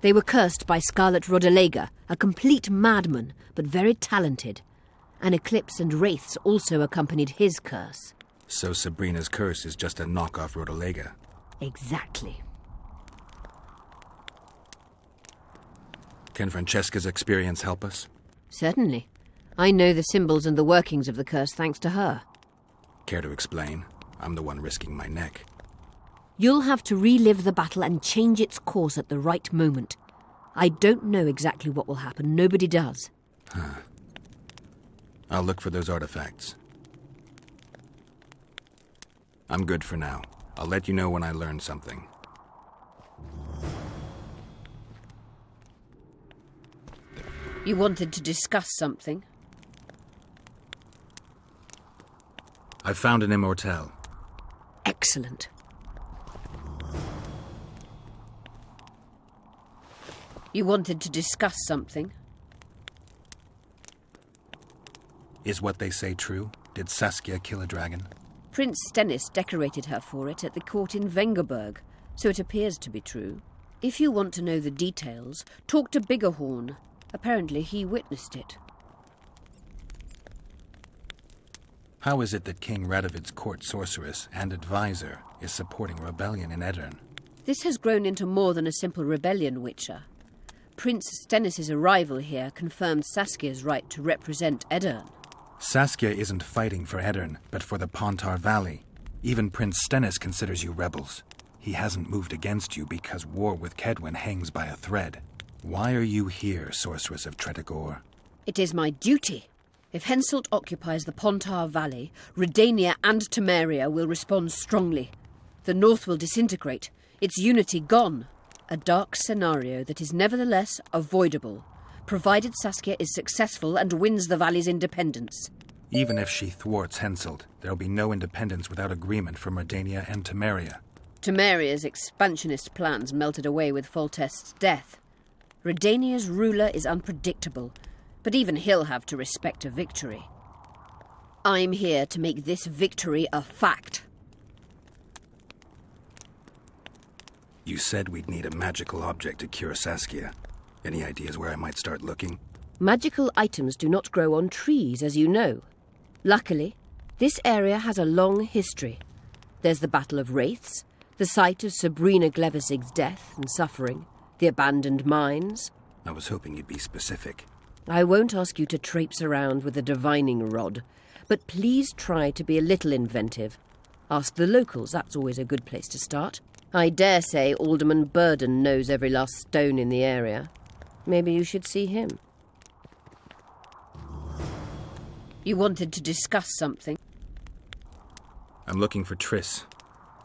[SPEAKER 11] They were cursed by Scarlet Rodalega, a complete madman, but very talented. An eclipse and wraiths also accompanied his curse.
[SPEAKER 10] So Sabrina's curse is just a knockoff Rodalega?
[SPEAKER 11] Exactly.
[SPEAKER 10] Can Francesca's experience help us?
[SPEAKER 11] Certainly. I know the symbols and the workings of the curse thanks to her.
[SPEAKER 10] Care to explain? I'm the one risking my neck.
[SPEAKER 11] You'll have to relive the battle and change its course at the right moment. I don't know exactly what will happen. Nobody does.
[SPEAKER 10] Huh. I'll look for those artifacts. I'm good for now. I'll let you know when I learn something.
[SPEAKER 11] You wanted to discuss something?
[SPEAKER 10] I found an immortelle.
[SPEAKER 11] Excellent. You wanted to discuss something?
[SPEAKER 10] Is what they say true? Did Saskia kill a dragon?
[SPEAKER 11] Prince Stennis decorated her for it at the court in Vengerberg, so it appears to be true. If you want to know the details, talk to Biggerhorn. Apparently he witnessed it.
[SPEAKER 10] How is it that King Radovid's court sorceress and advisor is supporting rebellion in Edirn?
[SPEAKER 11] This has grown into more than a simple rebellion, Witcher. Prince Stennis' arrival here confirmed Saskia's right to represent Edirn.
[SPEAKER 10] Saskia isn't fighting for Edirn, but for the Pontar Valley. Even Prince Stennis considers you rebels. He hasn't moved against you because war with Kedwin hangs by a thread. Why are you here, Sorceress of Tretogor?
[SPEAKER 11] It is my duty. If Henselt occupies the Pontar Valley, Redania and Temeria will respond strongly. The North will disintegrate, its unity gone. A dark scenario that is nevertheless avoidable, provided Saskia is successful and wins the Valley's independence.
[SPEAKER 10] Even if she thwarts Henselt, there'll be no independence without agreement from Redania and Temeria.
[SPEAKER 11] Temeria's expansionist plans melted away with Foltest's death. Redania's ruler is unpredictable, but even he'll have to respect a victory. I'm here to make this victory a fact.
[SPEAKER 10] You said we'd need a magical object to cure Saskia. Any ideas where I might start looking?
[SPEAKER 11] Magical items do not grow on trees, as you know. Luckily, this area has a long history. There's the Battle of Wraiths, the site of Sabrina Glevezig's death and suffering, the abandoned mines.
[SPEAKER 10] I was hoping you'd be specific.
[SPEAKER 11] I won't ask you to traipse around with a divining rod, but please try to be a little inventive. Ask the locals, that's always a good place to start. I dare say Alderman Burden knows every last stone in the area. Maybe you should see him. You wanted to discuss something?
[SPEAKER 10] I'm looking for Triss.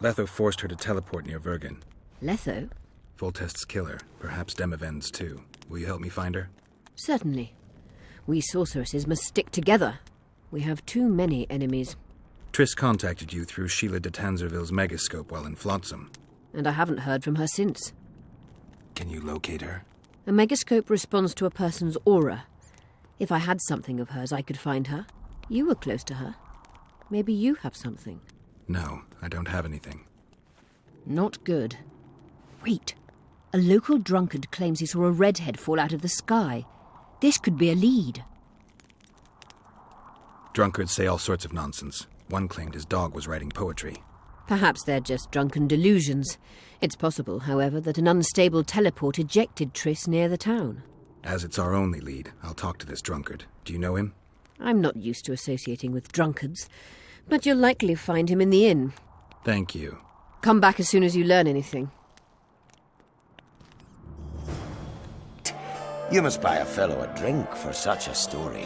[SPEAKER 10] Letho forced her to teleport near Vergen.
[SPEAKER 11] Letho?
[SPEAKER 10] Foltest's killer, perhaps Demavend's too. Will you help me find her?
[SPEAKER 11] Certainly. We sorceresses must stick together. We have too many enemies.
[SPEAKER 10] Triss contacted you through Sheila de Tanzerville's megascope while in Flotsam.
[SPEAKER 11] And I haven't heard from her since.
[SPEAKER 10] Can you locate her?
[SPEAKER 11] A megascope responds to a person's aura. If I had something of hers, I could find her. You were close to her. Maybe you have something.
[SPEAKER 10] No, I don't have anything.
[SPEAKER 11] Not good. Wait. A local drunkard claims he saw a redhead fall out of the sky. This could be a lead.
[SPEAKER 10] Drunkards say all sorts of nonsense. One claimed his dog was writing poetry.
[SPEAKER 11] Perhaps they're just drunken delusions. It's possible, however, that an unstable teleport ejected Triss near the town.
[SPEAKER 10] As it's our only lead, I'll talk to this drunkard. Do you know him?
[SPEAKER 11] I'm not used to associating with drunkards, but you'll likely find him in the inn.
[SPEAKER 10] Thank you.
[SPEAKER 11] Come back as soon as you learn anything.
[SPEAKER 15] You must buy a fellow a drink for such a story.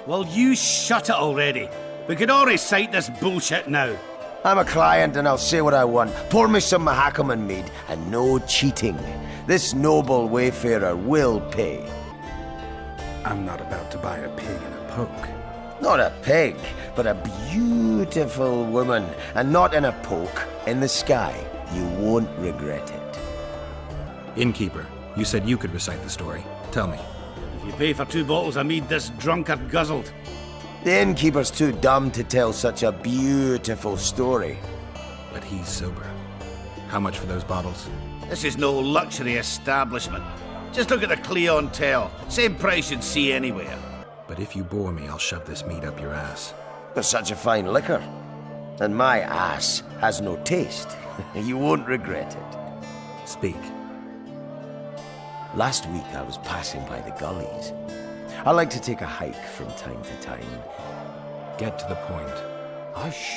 [SPEAKER 3] Well, you shut it already. We could all recite this bullshit now.
[SPEAKER 15] I'm a client and I'll say what I want. Pour me some Mahakaman mead and no cheating. This noble wayfarer will pay.
[SPEAKER 10] I'm not about to buy a pig in a poke.
[SPEAKER 15] Not a pig, but a beautiful woman. And not in a poke, in the sky. You won't regret it.
[SPEAKER 10] Innkeeper, you said you could recite the story. Tell me.
[SPEAKER 3] If you pay for 2 bottles of mead, this drunkard guzzled.
[SPEAKER 15] The innkeeper's too dumb to tell such a beautiful story.
[SPEAKER 10] But he's sober. How much for those bottles?
[SPEAKER 3] This is no luxury establishment. Just look at the clientele. Same price you'd see anywhere.
[SPEAKER 10] But if you bore me, I'll shove this mead up your ass.
[SPEAKER 15] There's such a fine liquor. And my ass has no taste. You won't regret it.
[SPEAKER 10] Speak.
[SPEAKER 15] Last week I was passing by the gullies. I like to take a hike from time to time.
[SPEAKER 10] Get to the point.
[SPEAKER 15] Hush.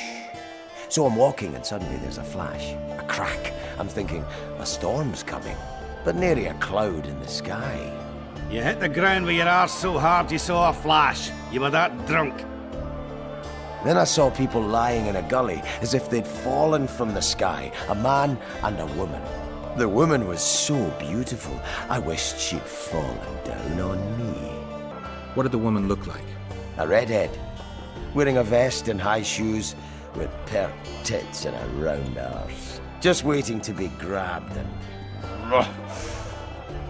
[SPEAKER 15] So I'm walking and suddenly there's a flash, a crack. I'm thinking, a storm's coming. But nary a cloud in the sky.
[SPEAKER 3] You hit the ground with your arse so hard you saw a flash. You were that drunk.
[SPEAKER 15] Then I saw people lying in a gully as if they'd fallen from the sky, a man and a woman. The woman was so beautiful, I wished she'd fallen down on me.
[SPEAKER 10] What did the woman look like?
[SPEAKER 15] A redhead, wearing a vest and high shoes, with pert tits and a round arse. Just waiting to be grabbed and...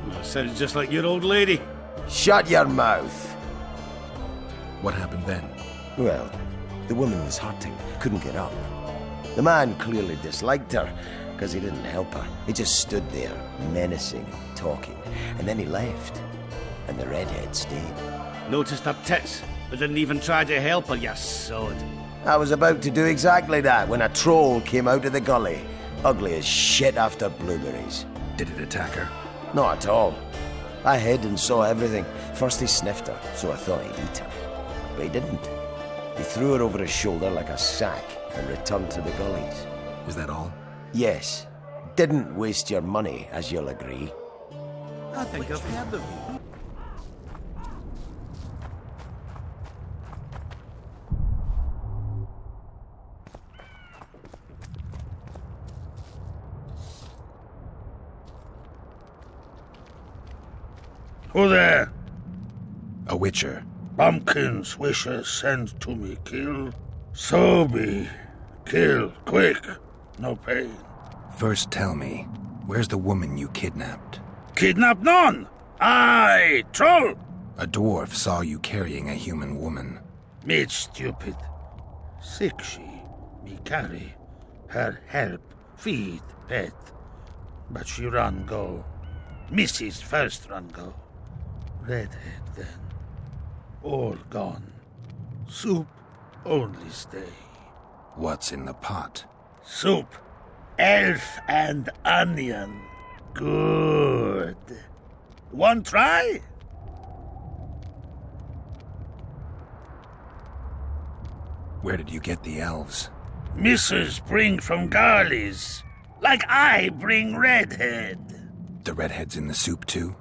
[SPEAKER 3] That sounds just like your old lady.
[SPEAKER 15] Shut your mouth!
[SPEAKER 10] What happened then?
[SPEAKER 15] Well, the woman was hurting, couldn't get up. The man clearly disliked her, because he didn't help her. He just stood there, menacing and talking, and then he left. And the redhead stayed.
[SPEAKER 3] Noticed her tits, but didn't even try to help her, you sod.
[SPEAKER 15] I was about to do exactly that when a troll came out of the gully. Ugly as shit after blueberries.
[SPEAKER 10] Did it attack her?
[SPEAKER 15] Not at all. I hid and saw everything. First he sniffed her, so I thought he'd eat her. But he didn't. He threw her over his shoulder like a sack and returned to the gullies.
[SPEAKER 10] Is that all?
[SPEAKER 15] Yes. Didn't waste your money, as you'll agree.
[SPEAKER 3] I think I've heard of you.
[SPEAKER 18] Who there?
[SPEAKER 10] A witcher.
[SPEAKER 18] Bumpkin's wishes send to me kill. So be. Kill, quick. No pain.
[SPEAKER 10] First tell me, where's the woman you kidnapped?
[SPEAKER 18] Kidnap none! I troll!
[SPEAKER 10] A dwarf saw you carrying a human woman.
[SPEAKER 18] Me stupid. Sick she, me carry. Her help, feed, pet. But she run go. Mrs. first run go. Redhead then. All gone. Soup only stay.
[SPEAKER 10] What's in the pot?
[SPEAKER 18] Soup. Elf and onion. Good. One try?
[SPEAKER 10] Where did you get the elves?
[SPEAKER 18] Mrs. bring from Garley's. Like I bring Redhead.
[SPEAKER 10] The redhead's in the soup too?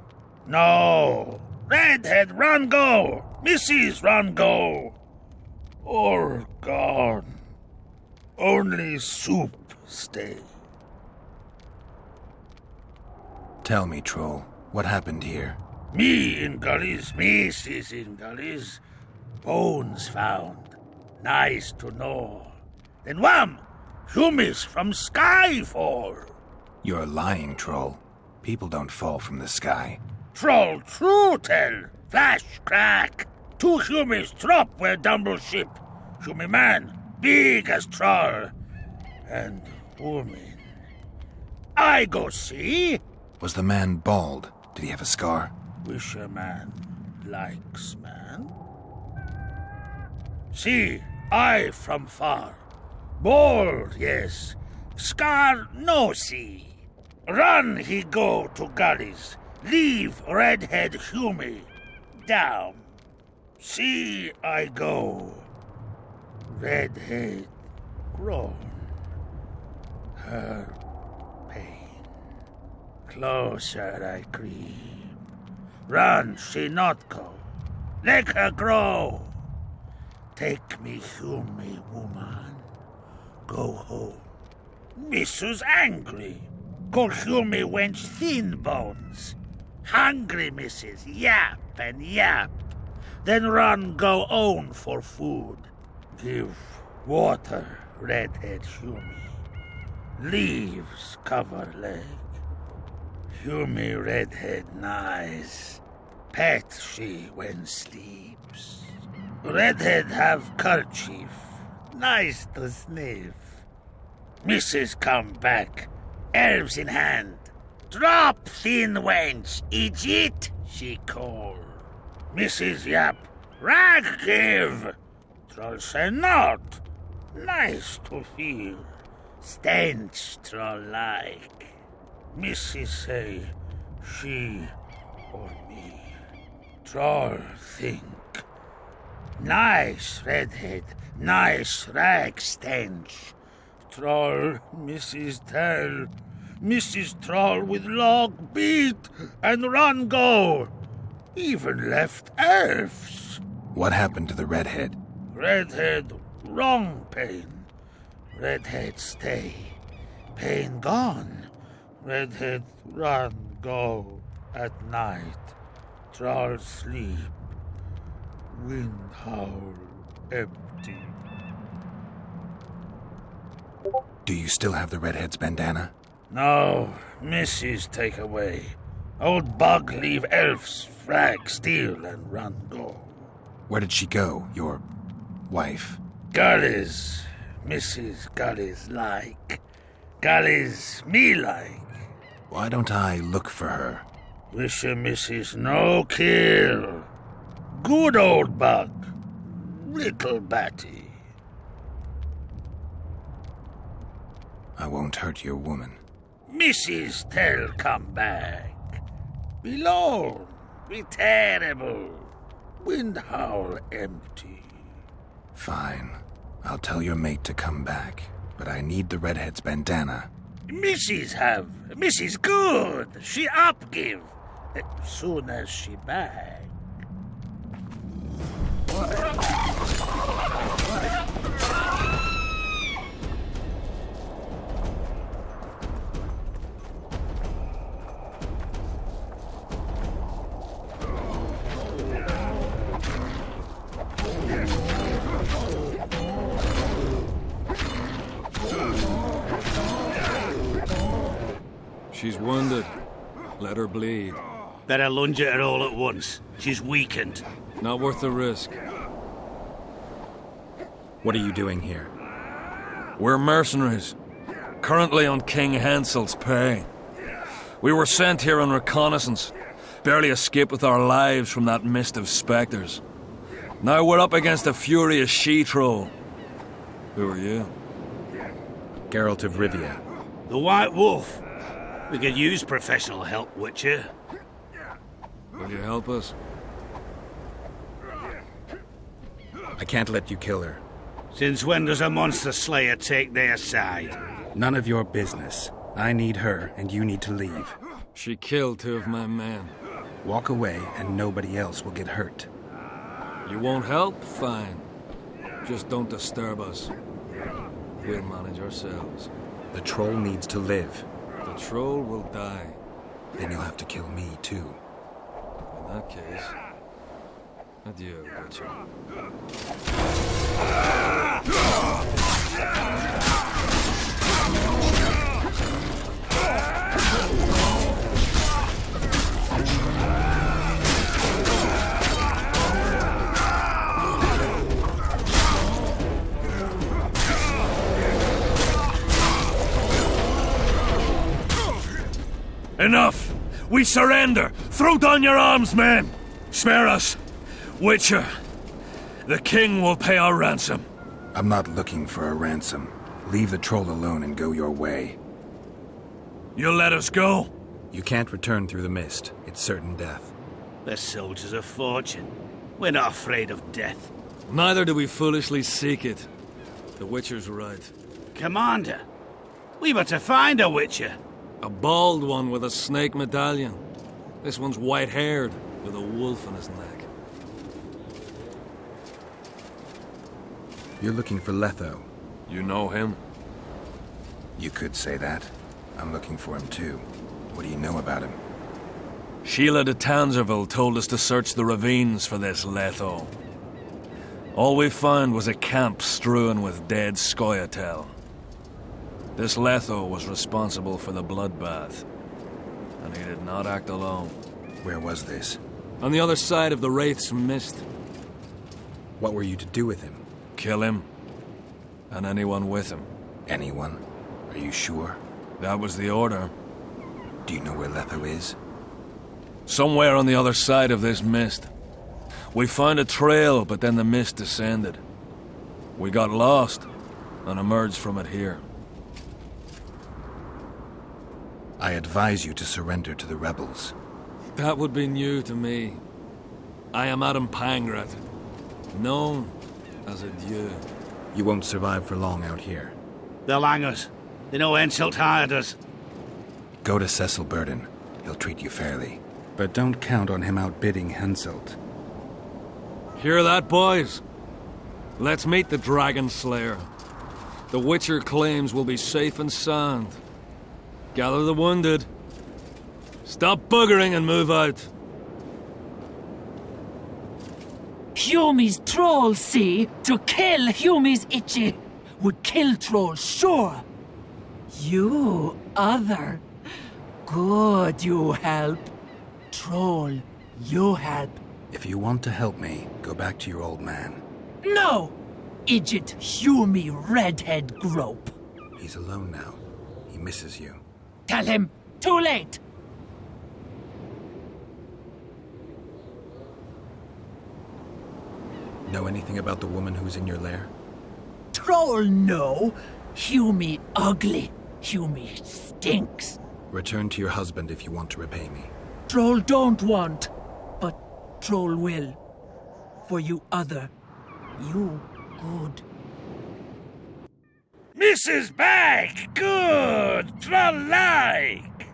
[SPEAKER 18] No. Redhead run go. Mrs. run go. All gone. Only soup stay.
[SPEAKER 10] Tell me, troll, what happened here?
[SPEAKER 18] Me in gullies, Mrs. in gullies. Bones found. Nice to know. Then wham! Humis from sky fall.
[SPEAKER 10] You're lying, troll. People don't fall from the sky.
[SPEAKER 18] Troll true tell. Flash crack. 2 humis drop where dumble ship. Humi man, big as troll. And woman. I go see.
[SPEAKER 10] Was the man bald? Did he have a scar?
[SPEAKER 18] Wish a man likes man. See, I from far. Bald, yes. Scar no see. Run he go to gullies. Leave redhead Hume down. See I go. Redhead groan. Her pain. Closer I creep. Run she not go. Let her grow. Take me Hume woman. Go home. Missus angry. Call Hume wench thin bones. Hungry missus, yap and yap. Then run go own for food. Give water, redhead Hume. Leaves cover leg. Hume redhead nice. Pet she when sleeps. Redhead have kerchief. Nice to sniff. Missus come back. Elves in hand. Drop, thin wench, idiot, she call. Mrs. Yap, rag give. Troll say not. Nice to feel. Stench troll like. Mrs. say, she or me. Troll think. Nice redhead, nice rag stench. Troll, Mrs. tell. Mrs. Troll with log beat and run go. Even left elves.
[SPEAKER 10] What happened to the redhead?
[SPEAKER 18] Redhead wrong pain. Redhead stay. Pain gone. Redhead run go at night. Troll sleep. Wind howl empty.
[SPEAKER 10] Do you still have the redhead's bandana?
[SPEAKER 18] No, Mrs. take away. Old bug leave elves, frag, steal, and run go.
[SPEAKER 10] Where did she go, your wife?
[SPEAKER 18] Gullies, Mrs. Gullies like. Gullies me like.
[SPEAKER 10] Why don't I look for her?
[SPEAKER 18] Wish a Mrs. no kill. Good old bug. Little batty.
[SPEAKER 10] I won't hurt your woman.
[SPEAKER 18] Mrs. tell come back. Be lone, be terrible. Wind howl empty.
[SPEAKER 10] Fine. I'll tell your mate to come back, but I need the redhead's bandana.
[SPEAKER 18] Mrs. have. Mrs. good. She up give. Soon as she back.
[SPEAKER 13] She's wounded. Let her bleed.
[SPEAKER 3] Better lunge at her all at once. She's weakened.
[SPEAKER 13] Not worth the risk.
[SPEAKER 10] What are you doing here?
[SPEAKER 13] We're mercenaries. Currently on King Hansel's pay. We were sent here on reconnaissance. Barely escaped with our lives from that mist of spectres. Now we're up against a furious she-troll. Who are you?
[SPEAKER 10] Geralt of Rivia.
[SPEAKER 3] The White Wolf. We could use professional help, Witcher.
[SPEAKER 13] Will you help us?
[SPEAKER 10] I can't let you kill her.
[SPEAKER 3] Since when does a monster slayer take their side?
[SPEAKER 10] None of your business. I need her, and you need to leave.
[SPEAKER 13] She killed 2 of my men.
[SPEAKER 10] Walk away, and nobody else will get hurt.
[SPEAKER 13] You won't help? Fine. Just don't disturb us. We'll manage ourselves.
[SPEAKER 10] The troll needs to live.
[SPEAKER 13] The troll will die.
[SPEAKER 10] Then you'll have to kill me, too.
[SPEAKER 13] In that case... Adieu, Witcher. Enough! We surrender! Throw down your arms, men! Spare us! Witcher, the king will pay our ransom.
[SPEAKER 10] I'm not looking for a ransom. Leave the troll alone and go your way.
[SPEAKER 18] You'll let us go?
[SPEAKER 10] You can't return through the mist. It's certain death.
[SPEAKER 3] The soldiers of fortune. We're not afraid of death.
[SPEAKER 13] Neither do we foolishly seek it. The Witcher's right.
[SPEAKER 3] Commander, we were to find a Witcher.
[SPEAKER 13] A bald one with a snake medallion. This one's white-haired, with a wolf in his neck.
[SPEAKER 10] You're looking for Letho.
[SPEAKER 13] You know him?
[SPEAKER 10] You could say that. I'm looking for him too. What do you know about him?
[SPEAKER 13] Sheila de Tangerville told us to search the ravines for this Letho. All we found was a camp strewn with dead Scoia'tael. This Letho was responsible for the bloodbath, and he did not act alone.
[SPEAKER 10] Where was this?
[SPEAKER 13] On the other side of the Wraith's Mist.
[SPEAKER 10] What were you to do with him?
[SPEAKER 13] Kill him, and anyone with him.
[SPEAKER 10] Anyone? Are you sure?
[SPEAKER 13] That was the order.
[SPEAKER 10] Do you know where Letho is?
[SPEAKER 13] Somewhere on the other side of this mist. We found a trail, but then the mist descended. We got lost, and emerged from it here.
[SPEAKER 10] I advise you to surrender to the rebels.
[SPEAKER 13] That would be new to me. I am Adam Pangrat, known as a Dieu.
[SPEAKER 10] You won't survive for long out here.
[SPEAKER 3] They'll hang us. They know Henselt hired us.
[SPEAKER 10] Go to Cecil Burden. He'll treat you fairly. But don't count on him outbidding Henselt.
[SPEAKER 13] Hear that, boys? Let's meet the Dragon Slayer. The Witcher claims we'll be safe and sound. Gather the wounded. Stop buggering and move out.
[SPEAKER 19] Humi's troll, see? To kill Humi's itchy would kill trolls, sure. You, other. Good, you help. Troll, you help.
[SPEAKER 10] If you want to help me, go back to your old man.
[SPEAKER 19] No! Idjit Humi redhead grope.
[SPEAKER 10] He's alone now. He misses you.
[SPEAKER 19] Tell him, too late.
[SPEAKER 10] Know anything about the woman who's in your lair?
[SPEAKER 19] Troll, no. Humi ugly. Humi stinks.
[SPEAKER 10] Return to your husband if you want to repay me.
[SPEAKER 19] Troll don't want, but Troll will. For you other, you good.
[SPEAKER 18] Mrs. Bag, good, troll-like.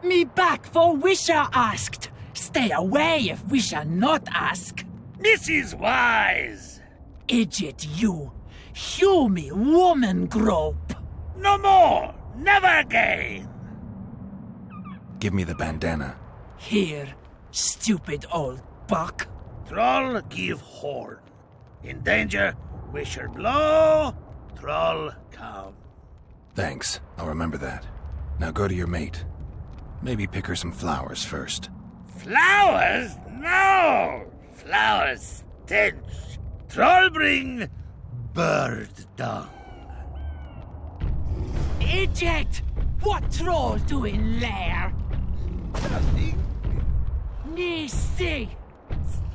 [SPEAKER 19] Me back for Wisha asked. Stay away if Wisha not ask.
[SPEAKER 18] Mrs. Wise.
[SPEAKER 19] Idjit you. Humi woman grope.
[SPEAKER 18] No more, never again.
[SPEAKER 10] Give me the bandana.
[SPEAKER 19] Here, stupid old buck.
[SPEAKER 18] Troll give horn. In danger, wisher blow, troll come.
[SPEAKER 10] Thanks. I'll remember that. Now go to your mate. Maybe pick her some flowers first.
[SPEAKER 18] Flowers? No! Flowers stench. Troll bring bird dung.
[SPEAKER 19] Idjit! What troll doing there?
[SPEAKER 18] Nothing.
[SPEAKER 19] Me see.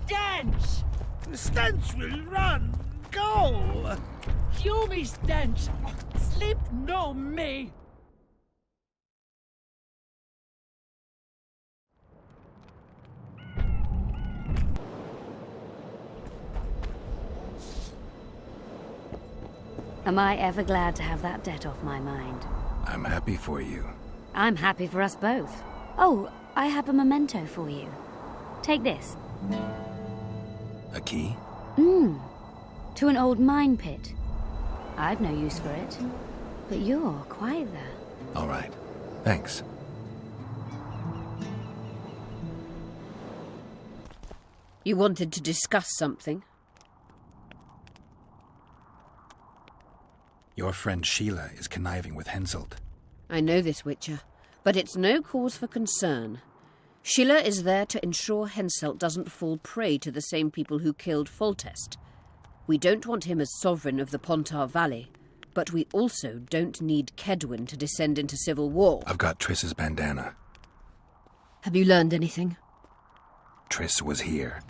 [SPEAKER 19] Stench!
[SPEAKER 18] The stench will run. Go!
[SPEAKER 19] Humi stench! Sleep no me!
[SPEAKER 20] Am I ever glad to have that debt off my mind?
[SPEAKER 10] I'm happy for you.
[SPEAKER 20] I'm happy for us both. Oh, I have a memento for you. Take this.
[SPEAKER 10] A key?
[SPEAKER 20] To an old mine pit. I've no use for it, but you're quite there.
[SPEAKER 10] All right. Thanks.
[SPEAKER 11] You wanted to discuss something?
[SPEAKER 10] Your friend Sheila is conniving with Henselt.
[SPEAKER 11] I know this, Witcher, but it's no cause for concern. Sheila is there to ensure Henselt doesn't fall prey to the same people who killed Foltest. We don't want him as sovereign of the Pontar Valley, but we also don't need Kedwin to descend into civil war.
[SPEAKER 10] I've got Triss's bandana.
[SPEAKER 11] Have you learned anything?
[SPEAKER 10] Triss was here.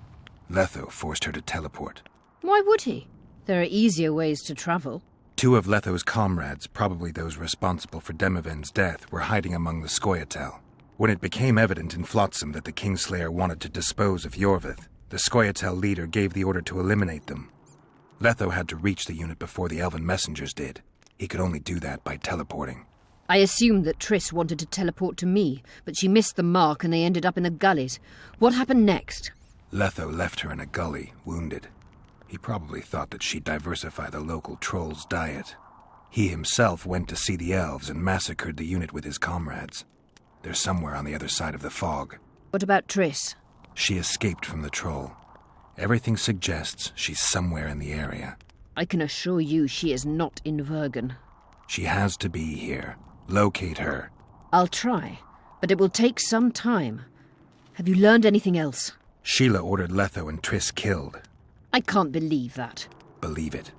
[SPEAKER 10] Letho forced her to teleport.
[SPEAKER 11] Why would he? There are easier ways to travel.
[SPEAKER 10] 2 of Letho's comrades, probably those responsible for Demoven's death, were hiding among the Scoia'tael. When it became evident in Flotsam that the Kingslayer wanted to dispose of Yorvith, the Scoia'tael leader gave the order to eliminate them. Letho had to reach the unit before the elven messengers did. He could only do that by teleporting.
[SPEAKER 11] I assumed that Triss wanted to teleport to me, but she missed the mark and they ended up in the gullies. What happened next?
[SPEAKER 10] Letho left her in a gully, wounded. He probably thought that she'd diversify the local trolls' diet. He himself went to see the elves and massacred the unit with his comrades. They're somewhere on the other side of the fog.
[SPEAKER 11] What about Triss?
[SPEAKER 10] She escaped from the troll. Everything suggests she's somewhere in the area.
[SPEAKER 11] I can assure you she is not in Vergen.
[SPEAKER 10] She has to be here. Locate her.
[SPEAKER 11] I'll try, but it will take some time. Have you learned anything else?
[SPEAKER 10] Sheila ordered Letho and Triss killed.
[SPEAKER 11] I can't believe that.
[SPEAKER 10] Believe it.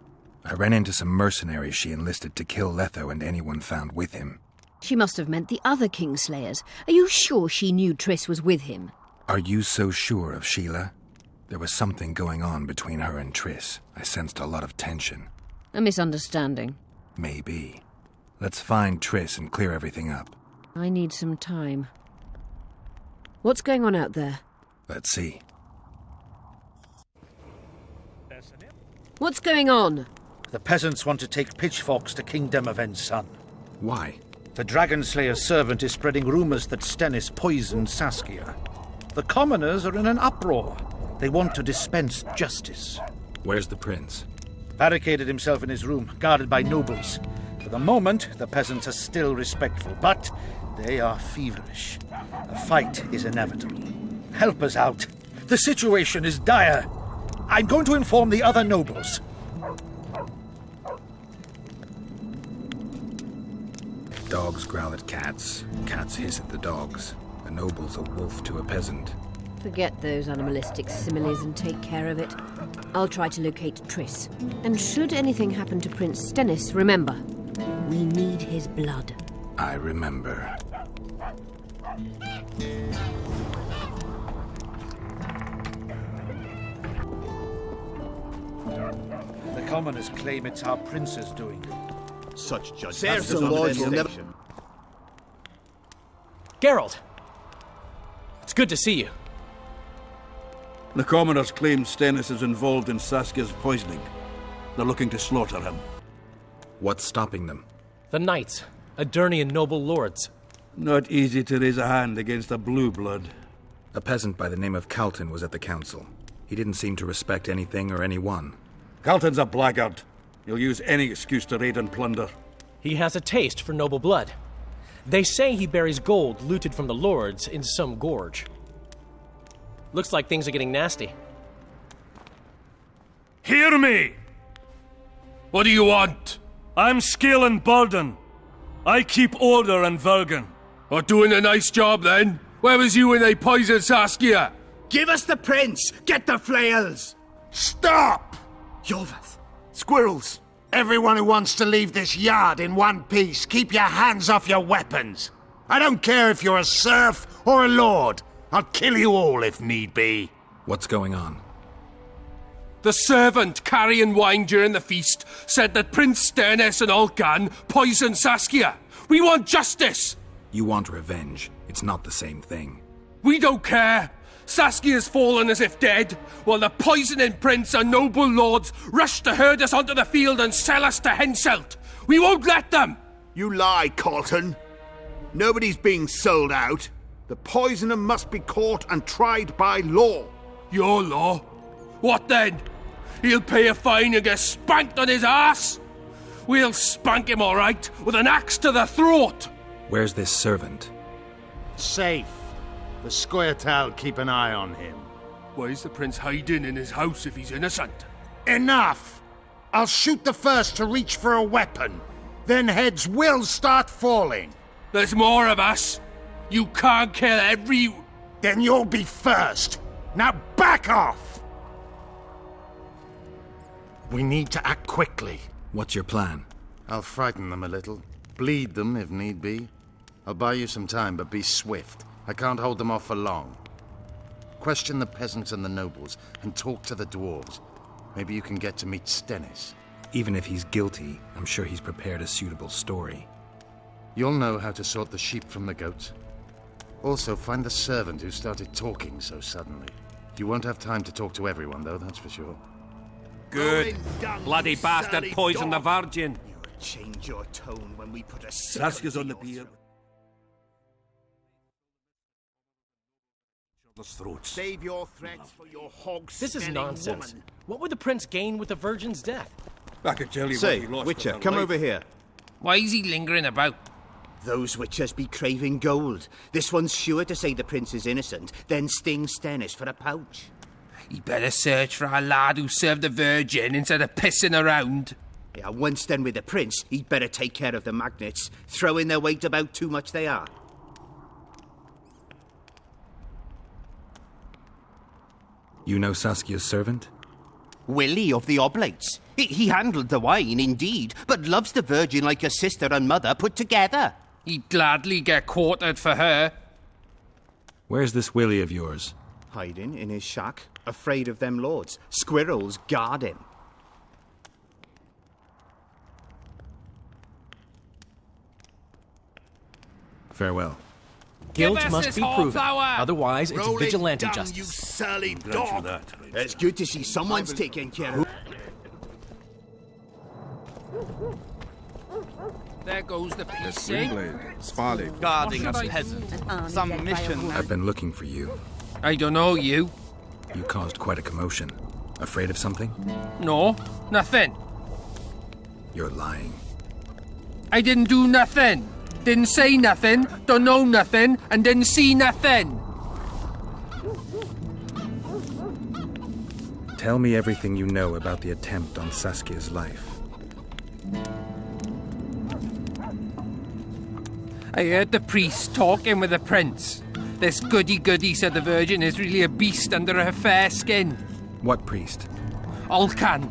[SPEAKER 10] I ran into some mercenaries she enlisted to kill Letho and anyone found with him.
[SPEAKER 11] She must have meant the other Kingslayers. Are you sure she knew Triss was with him?
[SPEAKER 10] Are you so sure of Sheila? There was something going on between her and Triss. I sensed a lot of tension.
[SPEAKER 11] A misunderstanding.
[SPEAKER 10] Maybe. Let's find Triss and clear everything up.
[SPEAKER 11] I need some time. What's going on out there?
[SPEAKER 10] Let's see.
[SPEAKER 11] What's going on?
[SPEAKER 3] The peasants want to take pitchforks to King Demoven's son.
[SPEAKER 10] Why?
[SPEAKER 3] The Dragon Slayer's servant is spreading rumors that Stennis poisoned Saskia. The commoners are in an uproar. They want to dispense justice.
[SPEAKER 10] Where's the prince?
[SPEAKER 3] Barricaded himself in his room, guarded by nobles. For the moment, the peasants are still respectful, but they are feverish. A fight is inevitable. Help us out. The situation is dire. I'm going to inform the other nobles.
[SPEAKER 10] Dogs growl at cats. Cats hiss at the dogs. A noble's a wolf to a peasant.
[SPEAKER 11] Forget those animalistic similes and take care of it. I'll try to locate Triss. And should anything happen to Prince Stennis, remember, we need his blood.
[SPEAKER 10] I remember.
[SPEAKER 3] The commoners claim it's our prince's doing.
[SPEAKER 18] Such judgment.
[SPEAKER 16] Serfs and lords will never...
[SPEAKER 17] Geralt! It's good to see you.
[SPEAKER 3] The commoners claim Stennis is involved in Saskia's poisoning. They're looking to slaughter him.
[SPEAKER 10] What's stopping them?
[SPEAKER 17] The knights, Adernian noble lords.
[SPEAKER 3] Not easy to raise a hand against a blue blood.
[SPEAKER 10] A peasant by the name of Calton was at the council. He didn't seem to respect anything or anyone.
[SPEAKER 3] Calton's a blackguard. He'll use any excuse to raid and plunder.
[SPEAKER 17] He has a taste for noble blood. They say he buries gold looted from the lords in some gorge. Looks like things are getting nasty.
[SPEAKER 4] Hear me! What do you want? I'm Skill and Burden. I keep order in Vergen.
[SPEAKER 13] Or doing a nice job then? Where was you when they poisoned Saskia?
[SPEAKER 16] Give us the prince! Get the flails!
[SPEAKER 6] Stop!
[SPEAKER 16] Yorvith.
[SPEAKER 9] Squirrels! Everyone who wants to leave this yard in one piece, keep your hands off your weapons. I don't care if you're a serf or a lord. I'll kill you all if need be.
[SPEAKER 10] What's going on?
[SPEAKER 13] The servant carrying wine during the feast said that Prince Stennis and Olcan poisoned Saskia. We want justice!
[SPEAKER 10] You want revenge. It's not the same thing.
[SPEAKER 13] We don't care. Saskia's fallen as if dead, while the poisoning prince and noble lords rush to herd us onto the field and sell us to Henselt. We won't let them!
[SPEAKER 6] You lie, Calton. Nobody's being sold out. The poisoner must be caught and tried by law.
[SPEAKER 13] Your law? What then? He'll pay a fine and get spanked on his ass? We'll spank him all right, with an axe to the throat!
[SPEAKER 10] Where's this servant?
[SPEAKER 9] Safe. The Scoia'tael keep an eye on him.
[SPEAKER 13] Why's the prince hiding in his house if he's innocent?
[SPEAKER 9] Enough! I'll shoot the first to reach for a weapon. Then heads will start falling.
[SPEAKER 13] There's more of us. You can't kill every...
[SPEAKER 9] Then you'll be first. Now back off! We need to act quickly.
[SPEAKER 10] What's your plan?
[SPEAKER 9] I'll frighten them a little. Bleed them if need be. I'll buy you some time, but be swift. I can't hold them off for long. Question the peasants and the nobles, and talk to the dwarves. Maybe you can get to meet Stennis.
[SPEAKER 10] Even if he's guilty, I'm sure he's prepared a suitable story.
[SPEAKER 21] You'll know how to sort the sheep from the goats. Also, find the servant who started talking so suddenly. You won't have time to talk to everyone, though, that's for sure.
[SPEAKER 22] Good. Bloody bastard poisoned the Virgin.
[SPEAKER 6] Change your tone when we put a
[SPEAKER 3] Saskia's on the pier.
[SPEAKER 6] Save your threats for your hogs.
[SPEAKER 17] This is nonsense.
[SPEAKER 6] Woman.
[SPEAKER 17] What would the prince gain with the virgin's death?
[SPEAKER 3] I could tell you
[SPEAKER 23] Say,
[SPEAKER 3] what he lost.
[SPEAKER 23] Witcher, come over here.
[SPEAKER 24] Why is he lingering about?
[SPEAKER 23] Those witchers be craving gold. This one's sure to say the prince is innocent, then sting Stennis for a pouch.
[SPEAKER 24] He better search for a lad who served the Virgin instead of pissing around.
[SPEAKER 23] Yeah, once done with the prince, he'd better take care of the magnets. Throwing their weight about too much they are.
[SPEAKER 10] You know Saskia's servant?
[SPEAKER 23] Willie of the Oblates. He handled the wine, indeed, but loves the Virgin like a sister and mother put together.
[SPEAKER 24] He'd gladly get quartered for her.
[SPEAKER 10] Where's this Willie of yours?
[SPEAKER 23] Hiding in his shack, afraid of them lords. Squirrels guard him.
[SPEAKER 10] Farewell.
[SPEAKER 17] Guilt must be proven.
[SPEAKER 24] Flower.
[SPEAKER 17] Otherwise, it's
[SPEAKER 6] Roll
[SPEAKER 17] vigilante
[SPEAKER 6] it down,
[SPEAKER 17] justice.
[SPEAKER 6] you surly dog.
[SPEAKER 23] It's good to see someone's taking care of.
[SPEAKER 24] There goes the piece, eh?
[SPEAKER 14] Guarding a peasant. Some mission.
[SPEAKER 10] I've been looking for you.
[SPEAKER 24] I don't know you.
[SPEAKER 10] You caused quite a commotion. Afraid of something?
[SPEAKER 24] No, nothing.
[SPEAKER 10] You're lying.
[SPEAKER 24] I didn't do nothing. Didn't say nothing, don't know nothing, and didn't see nothing.
[SPEAKER 10] Tell me everything you know about the attempt on Saskia's life.
[SPEAKER 24] I heard the priest talking with the prince. This goody-goody said the Virgin is really a beast under her fair skin.
[SPEAKER 10] What priest?
[SPEAKER 24] Olcan,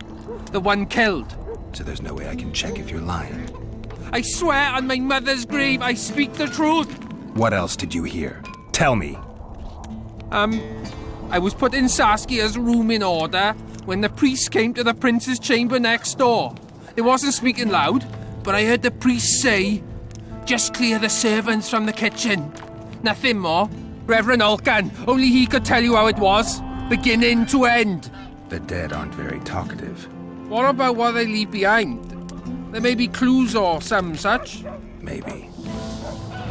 [SPEAKER 24] the one killed.
[SPEAKER 10] So there's no way I can check if you're lying.
[SPEAKER 24] I swear on my mother's grave I speak the truth.
[SPEAKER 10] What else did you hear? Tell me.
[SPEAKER 24] I was put in Saskia's room in order when the priest came to the prince's chamber next door. They wasn't speaking loud, but I heard the priest say, "Just clear the servants from the kitchen." Nothing more. Reverend Olcan, only he could tell you how it was, beginning to end.
[SPEAKER 10] The dead aren't very talkative.
[SPEAKER 24] What about what they leave behind? There may be clues or some such.
[SPEAKER 10] Maybe.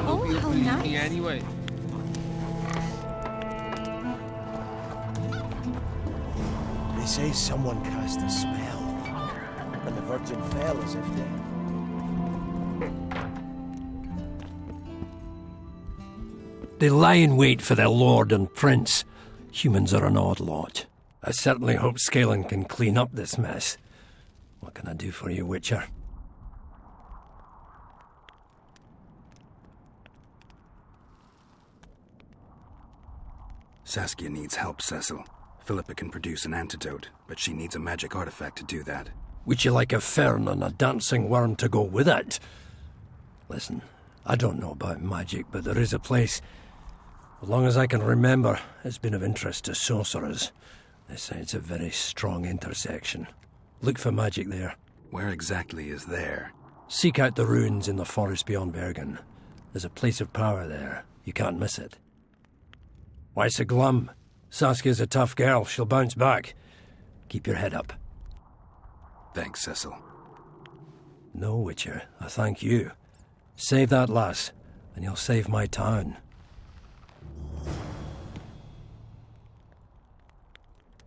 [SPEAKER 24] Oh, how nice. Me anyway.
[SPEAKER 15] They say someone cast a spell, and the Virgin fell as if dead.
[SPEAKER 12] They lie in wait for their lord and prince. Humans are an odd lot. I certainly hope Scalen can clean up this mess. What can I do for you, Witcher?
[SPEAKER 10] Saskia needs help, Cecil. Philippa can produce an antidote, but she needs a magic artifact to do that.
[SPEAKER 12] Would you like a fern and a dancing worm to go with it? Listen, I don't know about magic, but there is a place, as long as I can remember, it's been of interest to sorcerers. They say it's a very strong intersection. Look for magic there.
[SPEAKER 10] Where exactly is there?
[SPEAKER 12] Seek out the ruins in the forest beyond Bergen. There's a place of power there. You can't miss it. Why so glum? Saskia's a tough girl. She'll bounce back. Keep your head up.
[SPEAKER 10] Thanks, Cecil.
[SPEAKER 12] No, Witcher. I thank you. Save that lass, and you'll save my town.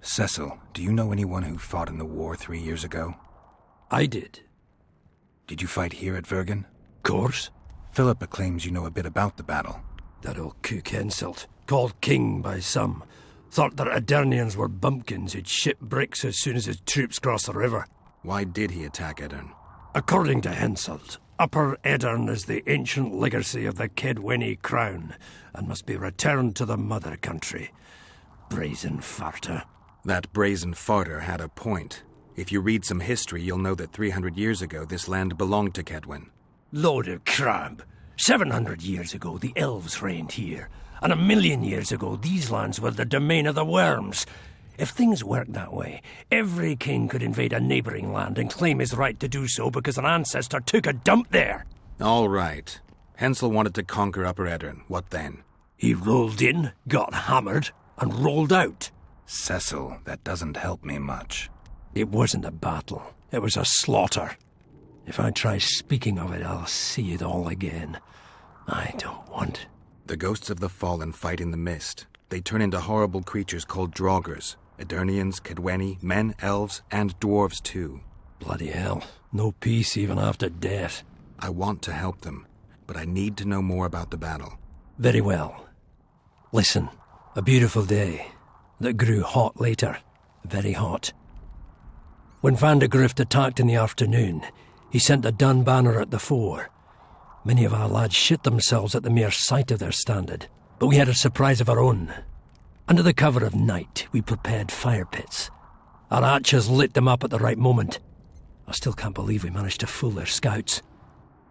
[SPEAKER 10] Cecil, do you know anyone who fought in the war 3 years ago?
[SPEAKER 12] I did.
[SPEAKER 10] Did you fight here at Vergen?
[SPEAKER 12] Course.
[SPEAKER 10] Philippa claims you know a bit about the battle.
[SPEAKER 12] That old cook insult, called king by some, thought that Aedirnians were bumpkins who'd ship bricks as soon as his troops crossed the river.
[SPEAKER 10] Why did he attack Edirn?
[SPEAKER 12] According to Henselt, Upper Edirn is the ancient legacy of the Kedwenny crown and must be returned to the mother country. Brazen farter.
[SPEAKER 10] That brazen farter had a point. If you read some history, you'll know that 300 years ago this land belonged to Kedwen.
[SPEAKER 12] Load of crab. 700 years ago the elves reigned here, and 1,000,000 years ago these lands were the domain of the worms. If things worked that way, every king could invade a neighbouring land and claim his right to do so because an ancestor took a dump there.
[SPEAKER 10] All right. Hensel wanted to conquer Upper Eddern. What then?
[SPEAKER 12] He rolled in, got hammered, and rolled out.
[SPEAKER 10] Cecil, that doesn't help me much.
[SPEAKER 12] It wasn't a battle. It was a slaughter. If I try speaking of it, I'll see it all again. I don't want...
[SPEAKER 10] The ghosts of the fallen fight in the mist. They turn into horrible creatures called Draugrs. Eternians, Kedweni, men, elves, and dwarves too.
[SPEAKER 12] Bloody hell. No peace even after death.
[SPEAKER 10] I want to help them, but I need to know more about the battle.
[SPEAKER 12] Very well. Listen, a beautiful day that grew hot later. Very hot. When Vandegrift attacked in the afternoon, he sent a dun banner at the fore. Many of our lads shit themselves at the mere sight of their standard, but we had a surprise of our own. Under the cover of night, we prepared fire pits. Our archers lit them up at the right moment. I still can't believe we managed to fool their scouts.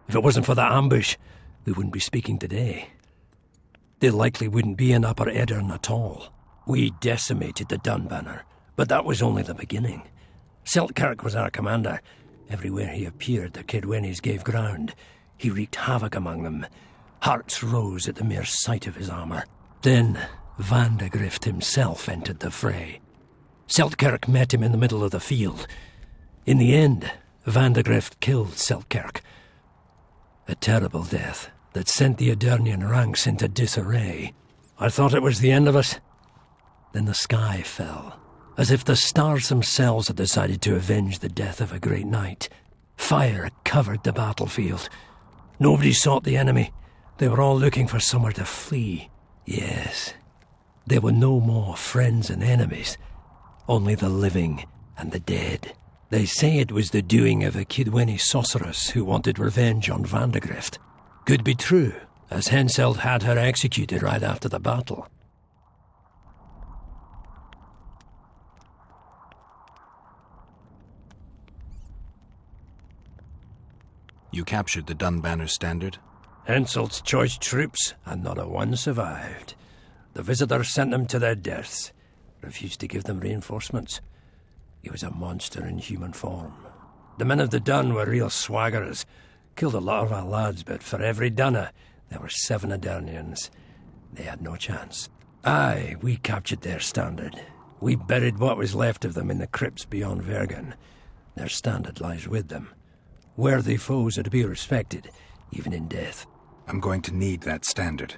[SPEAKER 12] If it wasn't for that ambush, we wouldn't be speaking today. They likely wouldn't be in Upper Eddern at all. We decimated the dun banner, but that was only the beginning. Seltkirk was our commander. Everywhere he appeared, the Kedwenis gave ground. He wreaked havoc among them. Hearts rose at the mere sight of his armour. Then Vandegrift himself entered the fray. Seltkirk met him in the middle of the field. In the end, Vandegrift killed Seltkirk. A terrible death that sent the Eternian ranks into disarray. I thought it was the end of us. Then the sky fell, as if the stars themselves had decided to avenge the death of a great knight. Fire covered the battlefield. Nobody sought the enemy. They were all looking for somewhere to flee. Yes, there were no more friends and enemies, only the living and the dead. They say it was the doing of a Kedweni sorceress who wanted revenge on Vandegrift. Could be true, as Henselt had her executed right after the battle.
[SPEAKER 10] You captured the Dun Banner standard?
[SPEAKER 12] Henselt's choice troops, and not a one survived. The visitors sent them to their deaths, refused to give them reinforcements. He was a monster in human form. The men of the Dun were real swaggerers. Killed a lot of our lads, but for every Dunner, there were 7 Eternians. They had no chance. Aye, we captured their standard. We buried what was left of them in the crypts beyond Vergen. Their standard lies with them. Worthy foes are to be respected, even in death.
[SPEAKER 10] I'm going to need that standard.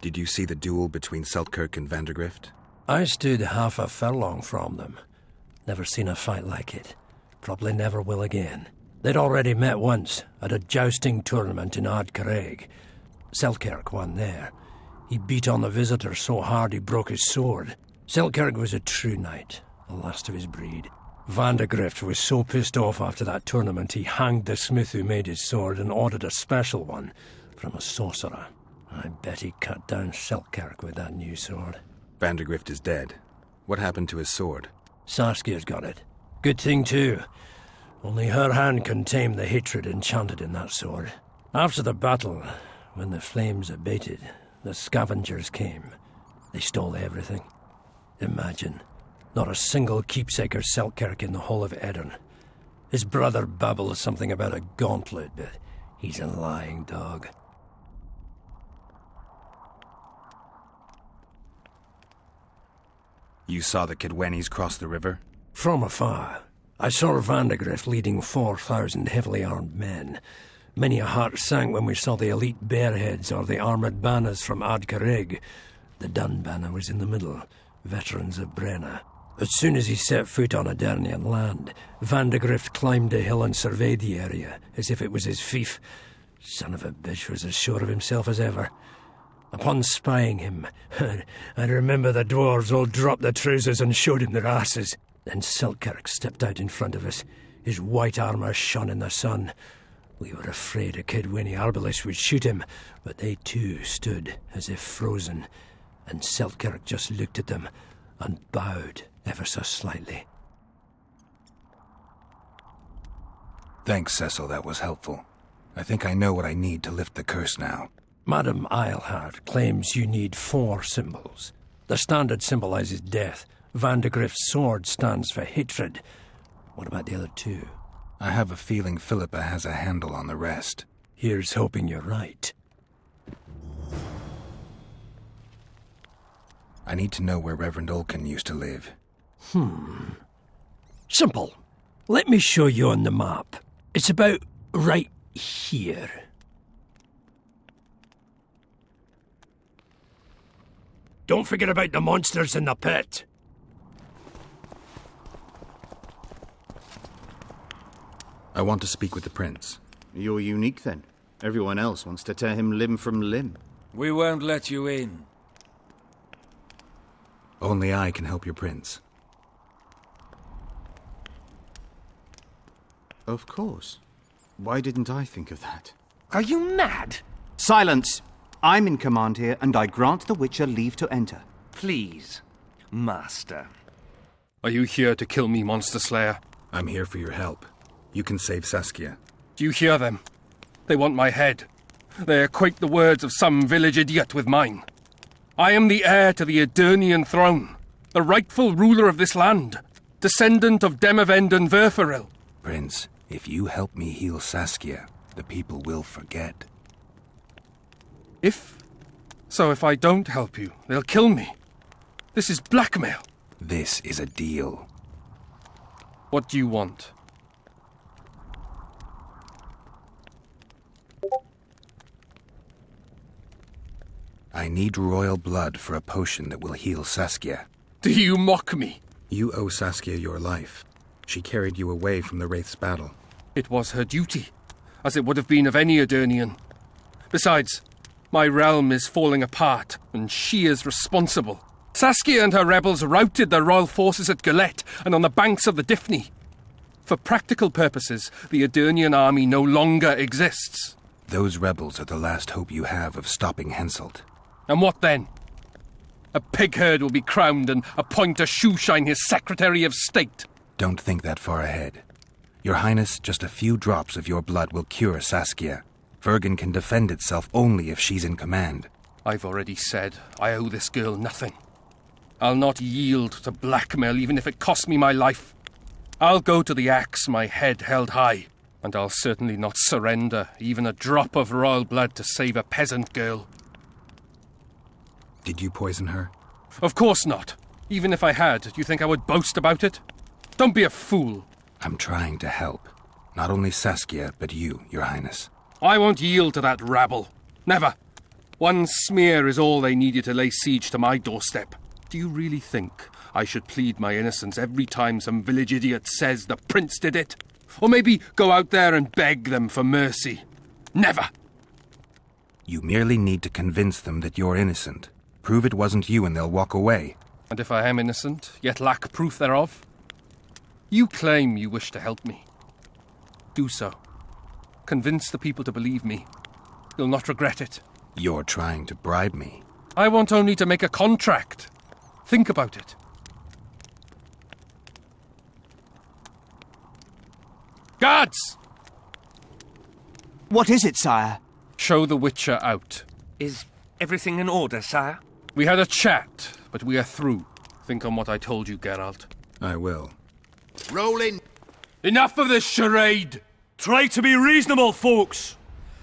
[SPEAKER 10] Did you see the duel between Seltkirk and Vandegrift?
[SPEAKER 12] I stood half a furlong from them. Never seen a fight like it. Probably never will again. They'd already met once, at a jousting tournament in Ardcarreg. Seltkirk won there. He beat on the visitor so hard he broke his sword. Seltkirk was a true knight, the last of his breed. Vandegrift was so pissed off after that tournament he hanged the smith who made his sword and ordered a special one from a sorcerer. I bet he cut down Seltkirk with that new sword.
[SPEAKER 10] Vandegrift is dead. What happened to his sword?
[SPEAKER 12] Saskia's got it. Good thing too. Only her hand can tame the hatred enchanted in that sword. After the battle, when the flames abated, the scavengers came. They stole everything. Imagine, not a single keepsake of Seltkirk in the whole of Eddern. His brother babbles something about a gauntlet, but he's a lying dog.
[SPEAKER 10] You saw the Kedwenis cross the river?
[SPEAKER 12] From afar. I saw Vandegrift leading 4,000 heavily armed men. Many a heart sank when we saw the elite bearheads or the armoured banners from Ardcarreg. The Dun banner was in the middle, veterans of Brenna. As soon as he set foot on Eternian land, Vandegrift climbed a hill and surveyed the area, as if it was his fief. Son of a bitch was as sure of himself as ever. Upon spying him, I remember the dwarves all dropped their trousers and showed him their asses. Then Seltkirk stepped out in front of us. His white armour shone in the sun. We were afraid a Kedweni arbalist would shoot him, but they too stood as if frozen, and Seltkirk just looked at them and bowed ever so slightly.
[SPEAKER 10] Thanks, Cecil, that was helpful. I think I know what I need to lift the curse now.
[SPEAKER 12] Madame Eilhard claims you need 4 symbols. The standard symbolizes death. Vandegrift's sword stands for hatred. What about the other two?
[SPEAKER 10] I have a feeling Philippa has a handle on the rest.
[SPEAKER 12] Here's hoping you're right.
[SPEAKER 10] I need to know where Reverend Olkin used to live.
[SPEAKER 12] Simple. Let me show you on the map. It's about right here. Don't forget about the monsters in the pit.
[SPEAKER 10] I want to speak with the prince.
[SPEAKER 2] You're unique then. Everyone else wants to tear him limb from limb.
[SPEAKER 13] We won't let you in.
[SPEAKER 10] Only I can help your prince.
[SPEAKER 2] Of course. Why didn't I think of that?
[SPEAKER 5] Are you mad? Silence! I'm in command here, and I grant the Witcher leave to enter.
[SPEAKER 7] Please, Master.
[SPEAKER 4] Are you here to kill me, Monster Slayer?
[SPEAKER 10] I'm here for your help. You can save Saskia.
[SPEAKER 4] Do you hear them? They want my head. They equate the words of some village idiot with mine. I am the heir to the Edirnian throne, the rightful ruler of this land, descendant of Demavend and Verferil.
[SPEAKER 10] Prince, if you help me heal Saskia, the people will forget.
[SPEAKER 4] If I don't help you, they'll kill me. This is blackmail.
[SPEAKER 10] This is a deal.
[SPEAKER 4] What do you want?
[SPEAKER 10] I need royal blood for a potion that will heal Saskia.
[SPEAKER 4] Do you mock me?
[SPEAKER 10] You owe Saskia your life. She carried you away from the Wraith's battle.
[SPEAKER 4] It was her duty, as it would have been of any Edirnian. Besides, my realm is falling apart, and she is responsible. Saskia and her rebels routed the royal forces at Gillette and on the banks of the Dyfni. For practical purposes, the Edirnian army no longer exists.
[SPEAKER 10] Those rebels are the last hope you have of stopping Henselt.
[SPEAKER 4] And what then? A pig herd will be crowned and appoint a shoeshine his Secretary of State.
[SPEAKER 10] Don't think that far ahead. Your Highness, just a few drops of your blood will cure Saskia. Vergen can defend itself only if she's in command.
[SPEAKER 4] I've already said I owe this girl nothing. I'll not yield to blackmail even if it costs me my life. I'll go to the axe, my head held high. And I'll certainly not surrender even a drop of royal blood to save a peasant girl.
[SPEAKER 10] Did you poison her?
[SPEAKER 4] Of course not. Even if I had, do you think I would boast about it? Don't be a fool.
[SPEAKER 10] I'm trying to help. Not only Saskia, but you, Your Highness.
[SPEAKER 4] I won't yield to that rabble. Never. One smear is all they needed to lay siege to my doorstep. Do you really think I should plead my innocence every time some village idiot says the prince did it? Or maybe go out there and beg them for mercy? Never!
[SPEAKER 10] You merely need to convince them that you're innocent. Prove it wasn't you and they'll walk away.
[SPEAKER 4] And if I am innocent, yet lack proof thereof? You claim you wish to help me. Do so. Convince the people to believe me. You'll not regret it.
[SPEAKER 10] You're trying to bribe me.
[SPEAKER 4] I want only to make a contract. Think about it. Guards!
[SPEAKER 5] What is it, sire?
[SPEAKER 4] Show the Witcher out.
[SPEAKER 7] Is everything in order, sire?
[SPEAKER 4] We had a chat, but we are through. Think on what I told you, Geralt.
[SPEAKER 10] I will.
[SPEAKER 6] Rolling.
[SPEAKER 4] Enough of this charade! Try to be reasonable, folks.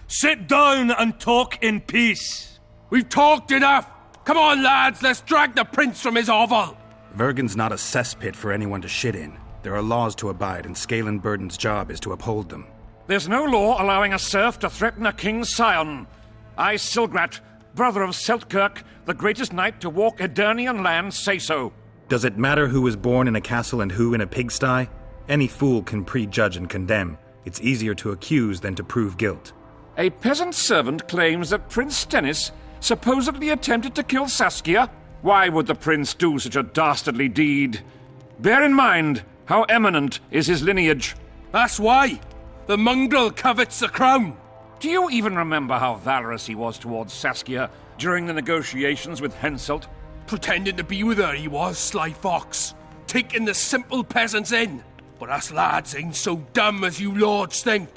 [SPEAKER 4] Sit down and talk in peace. We've talked enough. Come on, lads, let's drag the prince from his hovel.
[SPEAKER 10] Vergen's not a cesspit for anyone to shit in. There are laws to abide, and Scalen Burden's job is to uphold them.
[SPEAKER 18] There's no law allowing a serf to threaten a king's scion. I, Silgrat, brother of Seltkirk, the greatest knight to walk Edirnian land, say so.
[SPEAKER 10] Does it matter who was born in a castle and who in a pigsty? Any fool can prejudge and condemn. It's easier to accuse than to prove guilt.
[SPEAKER 18] A peasant servant claims that Prince Stennis supposedly attempted to kill Saskia. Why would the prince do such a dastardly deed? Bear in mind how eminent is his lineage.
[SPEAKER 4] That's why. The mongrel covets the crown.
[SPEAKER 18] Do you even remember how valorous he was towards Saskia during the negotiations with Henselt?
[SPEAKER 12] Pretending to be with her, he was, sly fox. Taking the simple peasants in. But us lads ain't so dumb as you lords think.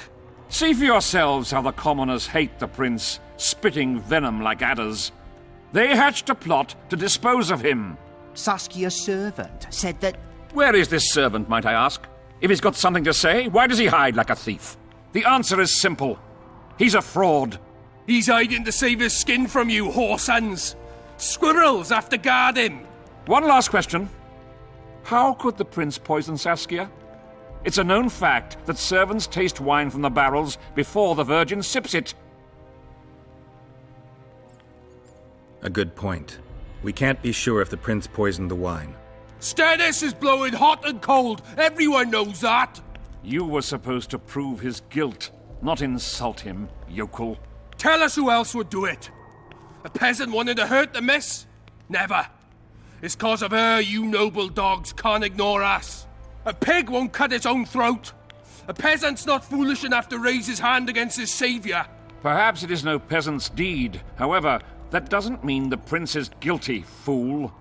[SPEAKER 18] See for yourselves how the commoners hate the prince, spitting venom like adders.
[SPEAKER 1] They hatched a plot to dispose of him.
[SPEAKER 23] Saskia's servant said that...
[SPEAKER 1] Where is this servant, might I ask? If he's got something to say, why does he hide like a thief? The answer is simple. He's a fraud.
[SPEAKER 24] He's hiding to save his skin from you, whoresons. Squirrels have to guard him.
[SPEAKER 1] One last question. How could the prince poison Saskia? It's a known fact that servants taste wine from the barrels before the virgin sips it.
[SPEAKER 10] A good point. We can't be sure if the prince poisoned the wine.
[SPEAKER 24] Stannis is blowing hot and cold. Everyone knows that.
[SPEAKER 1] You were supposed to prove his guilt, not insult him, yokel.
[SPEAKER 24] Tell us who else would do it. A peasant wanting to hurt the miss? Never. It's cause of her you noble dogs can't ignore us. A pig won't cut its own throat. A peasant's not foolish enough to raise his hand against his saviour.
[SPEAKER 1] Perhaps it is no peasant's deed. However, that doesn't mean the prince is guilty, fool.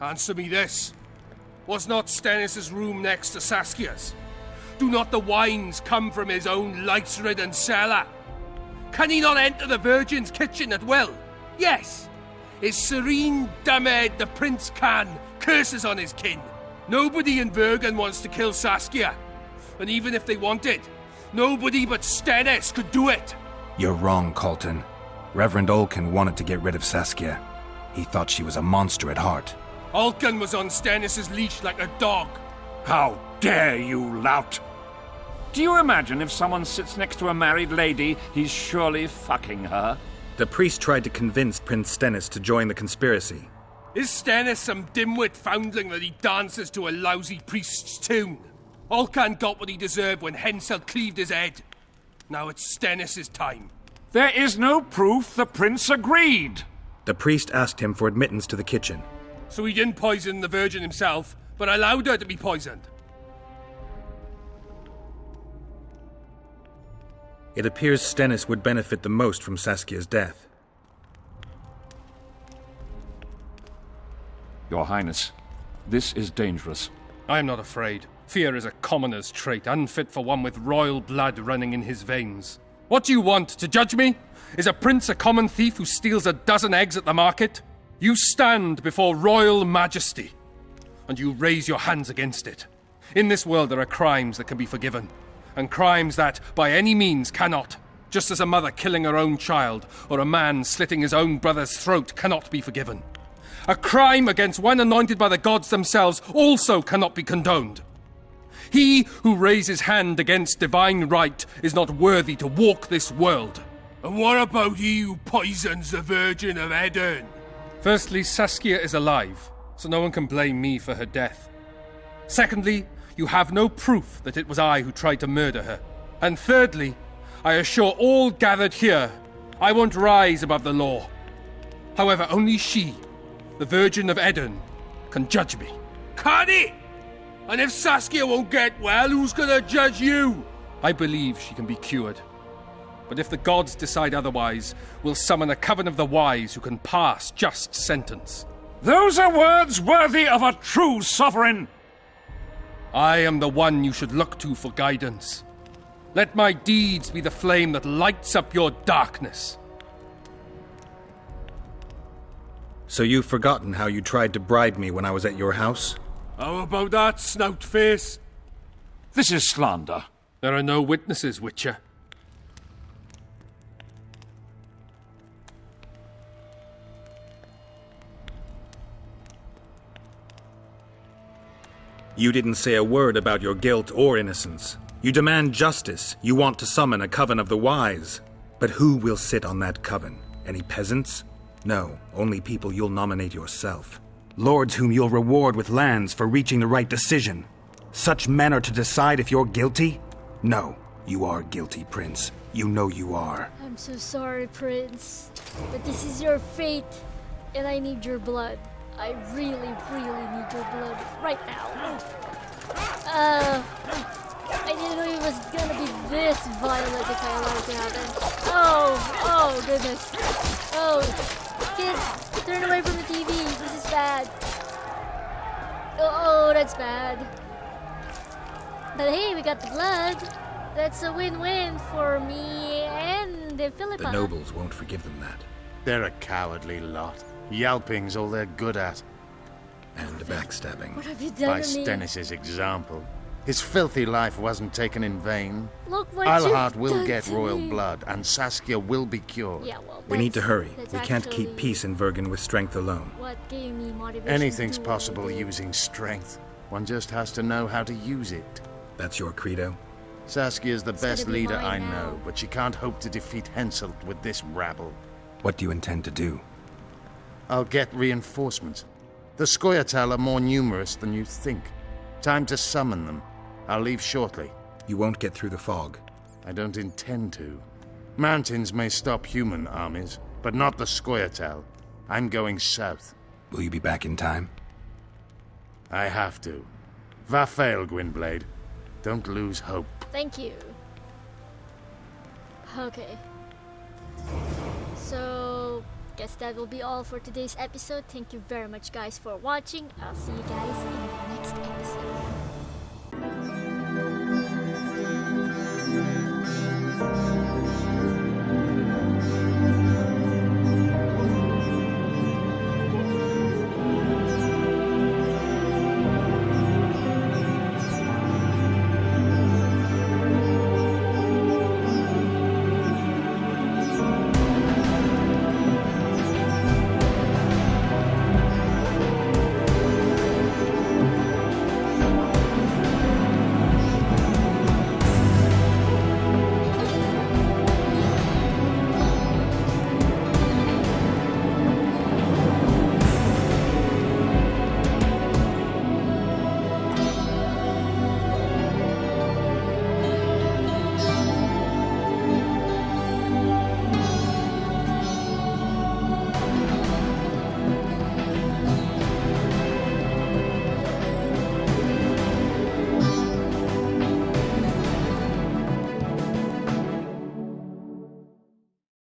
[SPEAKER 24] Answer me this. Was not Stannis' room next to Saskia's? Do not the wines come from his own lice-ridden cellar? Can he not enter the Virgin's kitchen at will? Yes. His serene Damed the prince can, curses on his kin. Nobody in Vergen wants to kill Saskia. And even if they wanted, nobody but Stannis could do it.
[SPEAKER 10] You're wrong, Colton. Reverend Olkin wanted to get rid of Saskia. He thought she was a monster at heart.
[SPEAKER 24] Olkin was on Stannis' leash like a dog.
[SPEAKER 1] How dare you, lout! Do you imagine if someone sits next to a married lady, he's surely fucking her?
[SPEAKER 10] The priest tried to convince Prince Stennis to join the conspiracy.
[SPEAKER 24] Is Stannis some dimwit foundling that he dances to a lousy priest's tune? Olcan got what he deserved when Hensel cleaved his head. Now it's Stannis' time.
[SPEAKER 1] There is no proof the prince agreed.
[SPEAKER 10] The priest asked him for admittance to the kitchen.
[SPEAKER 24] So he didn't poison the Virgin himself, but allowed her to be poisoned.
[SPEAKER 10] It appears Stennis would benefit the most from Saskia's death.
[SPEAKER 1] Your Highness, this is dangerous.
[SPEAKER 4] I am not afraid. Fear is a commoner's trait, unfit for one with royal blood running in his veins. What do you want, to judge me? Is a prince a common thief who steals a dozen eggs at the market? You stand before royal majesty, and you raise your hands against it. In this world there are crimes that can be forgiven, and crimes that, by any means, cannot. Just as a mother killing her own child, or a man slitting his own brother's throat cannot be forgiven. A crime against one anointed by the gods themselves also cannot be condoned. He who raises hand against divine right is not worthy to walk this world.
[SPEAKER 24] And what about he who poisons the Virgin of Edirn?
[SPEAKER 4] Firstly, Saskia is alive, so no one can blame me for her death. Secondly, you have no proof that it was I who tried to murder her. And thirdly, I assure all gathered here, I won't rise above the law. However, only she, the Virgin of Edirn, can judge me.
[SPEAKER 24] Can he? And if Saskia won't get well, who's gonna judge you?
[SPEAKER 4] I believe she can be cured. But if the gods decide otherwise, we'll summon a coven of the wise who can pass just sentence.
[SPEAKER 1] Those are words worthy of a true sovereign.
[SPEAKER 4] I am the one you should look to for guidance. Let my deeds be the flame that lights up your darkness.
[SPEAKER 10] So you've forgotten how you tried to bribe me when I was at your house?
[SPEAKER 24] How about that, snout face?
[SPEAKER 1] This is slander.
[SPEAKER 4] There are no witnesses, Witcher.
[SPEAKER 10] You didn't say a word about your guilt or innocence. You demand justice. You want to summon a coven of the wise. But who will sit on that coven? Any peasants? No, only people you'll nominate yourself. Lords whom you'll reward with lands for reaching the right decision. Such men are to decide if you're guilty? No, you are guilty, Prince. You know you are.
[SPEAKER 8] I'm so sorry, Prince. But this is your fate, and I need your blood. I really, really need your blood right now. I didn't know it was gonna be this violent if I allowed it to happen. Oh goodness. Oh, kids, turn away from the TV. This is bad. Oh, that's bad. But hey, we got the blood. That's a win-win for me and Philippa.
[SPEAKER 10] The nobles won't forgive them that.
[SPEAKER 21] They're a cowardly lot. Yelping's all they're good at.
[SPEAKER 10] And backstabbing.
[SPEAKER 8] What have you done
[SPEAKER 21] By
[SPEAKER 8] to me?
[SPEAKER 21] Stennis's example. His filthy life wasn't taken in vain.
[SPEAKER 8] Look what
[SPEAKER 21] Eilhart
[SPEAKER 8] you've
[SPEAKER 21] will
[SPEAKER 8] done
[SPEAKER 21] get
[SPEAKER 8] to
[SPEAKER 21] royal
[SPEAKER 8] me.
[SPEAKER 21] blood, and Saskia will be cured.
[SPEAKER 8] Yeah, well,
[SPEAKER 10] We need to hurry.
[SPEAKER 8] that's
[SPEAKER 10] We can't
[SPEAKER 8] actually
[SPEAKER 10] keep peace in Vergen with strength alone.
[SPEAKER 8] What gave me motivation
[SPEAKER 21] Anything's
[SPEAKER 8] to do what I
[SPEAKER 21] possible
[SPEAKER 8] did.
[SPEAKER 21] using strength. One just has to know how to use it.
[SPEAKER 10] That's your credo?
[SPEAKER 21] Saskia's the
[SPEAKER 8] It's gonna
[SPEAKER 21] best
[SPEAKER 8] be
[SPEAKER 21] leader
[SPEAKER 8] mine
[SPEAKER 21] I
[SPEAKER 8] now.
[SPEAKER 21] know, but she can't hope to defeat Henselt with this rabble.
[SPEAKER 10] What do you intend to do?
[SPEAKER 21] I'll get reinforcements. The Scoia'tael are more numerous than you think. Time to summon them. I'll leave shortly.
[SPEAKER 10] You won't get through the fog.
[SPEAKER 21] I don't intend to. Mountains may stop human armies, but not the Scoia'tael. I'm going south.
[SPEAKER 10] Will you be back in time?
[SPEAKER 21] I have to. Va fail, Gwynblade. Don't lose hope.
[SPEAKER 8] Thank you. Okay. So, guess that will be all for today's episode. Thank you very much, guys, for watching. I'll see you guys in the next episode.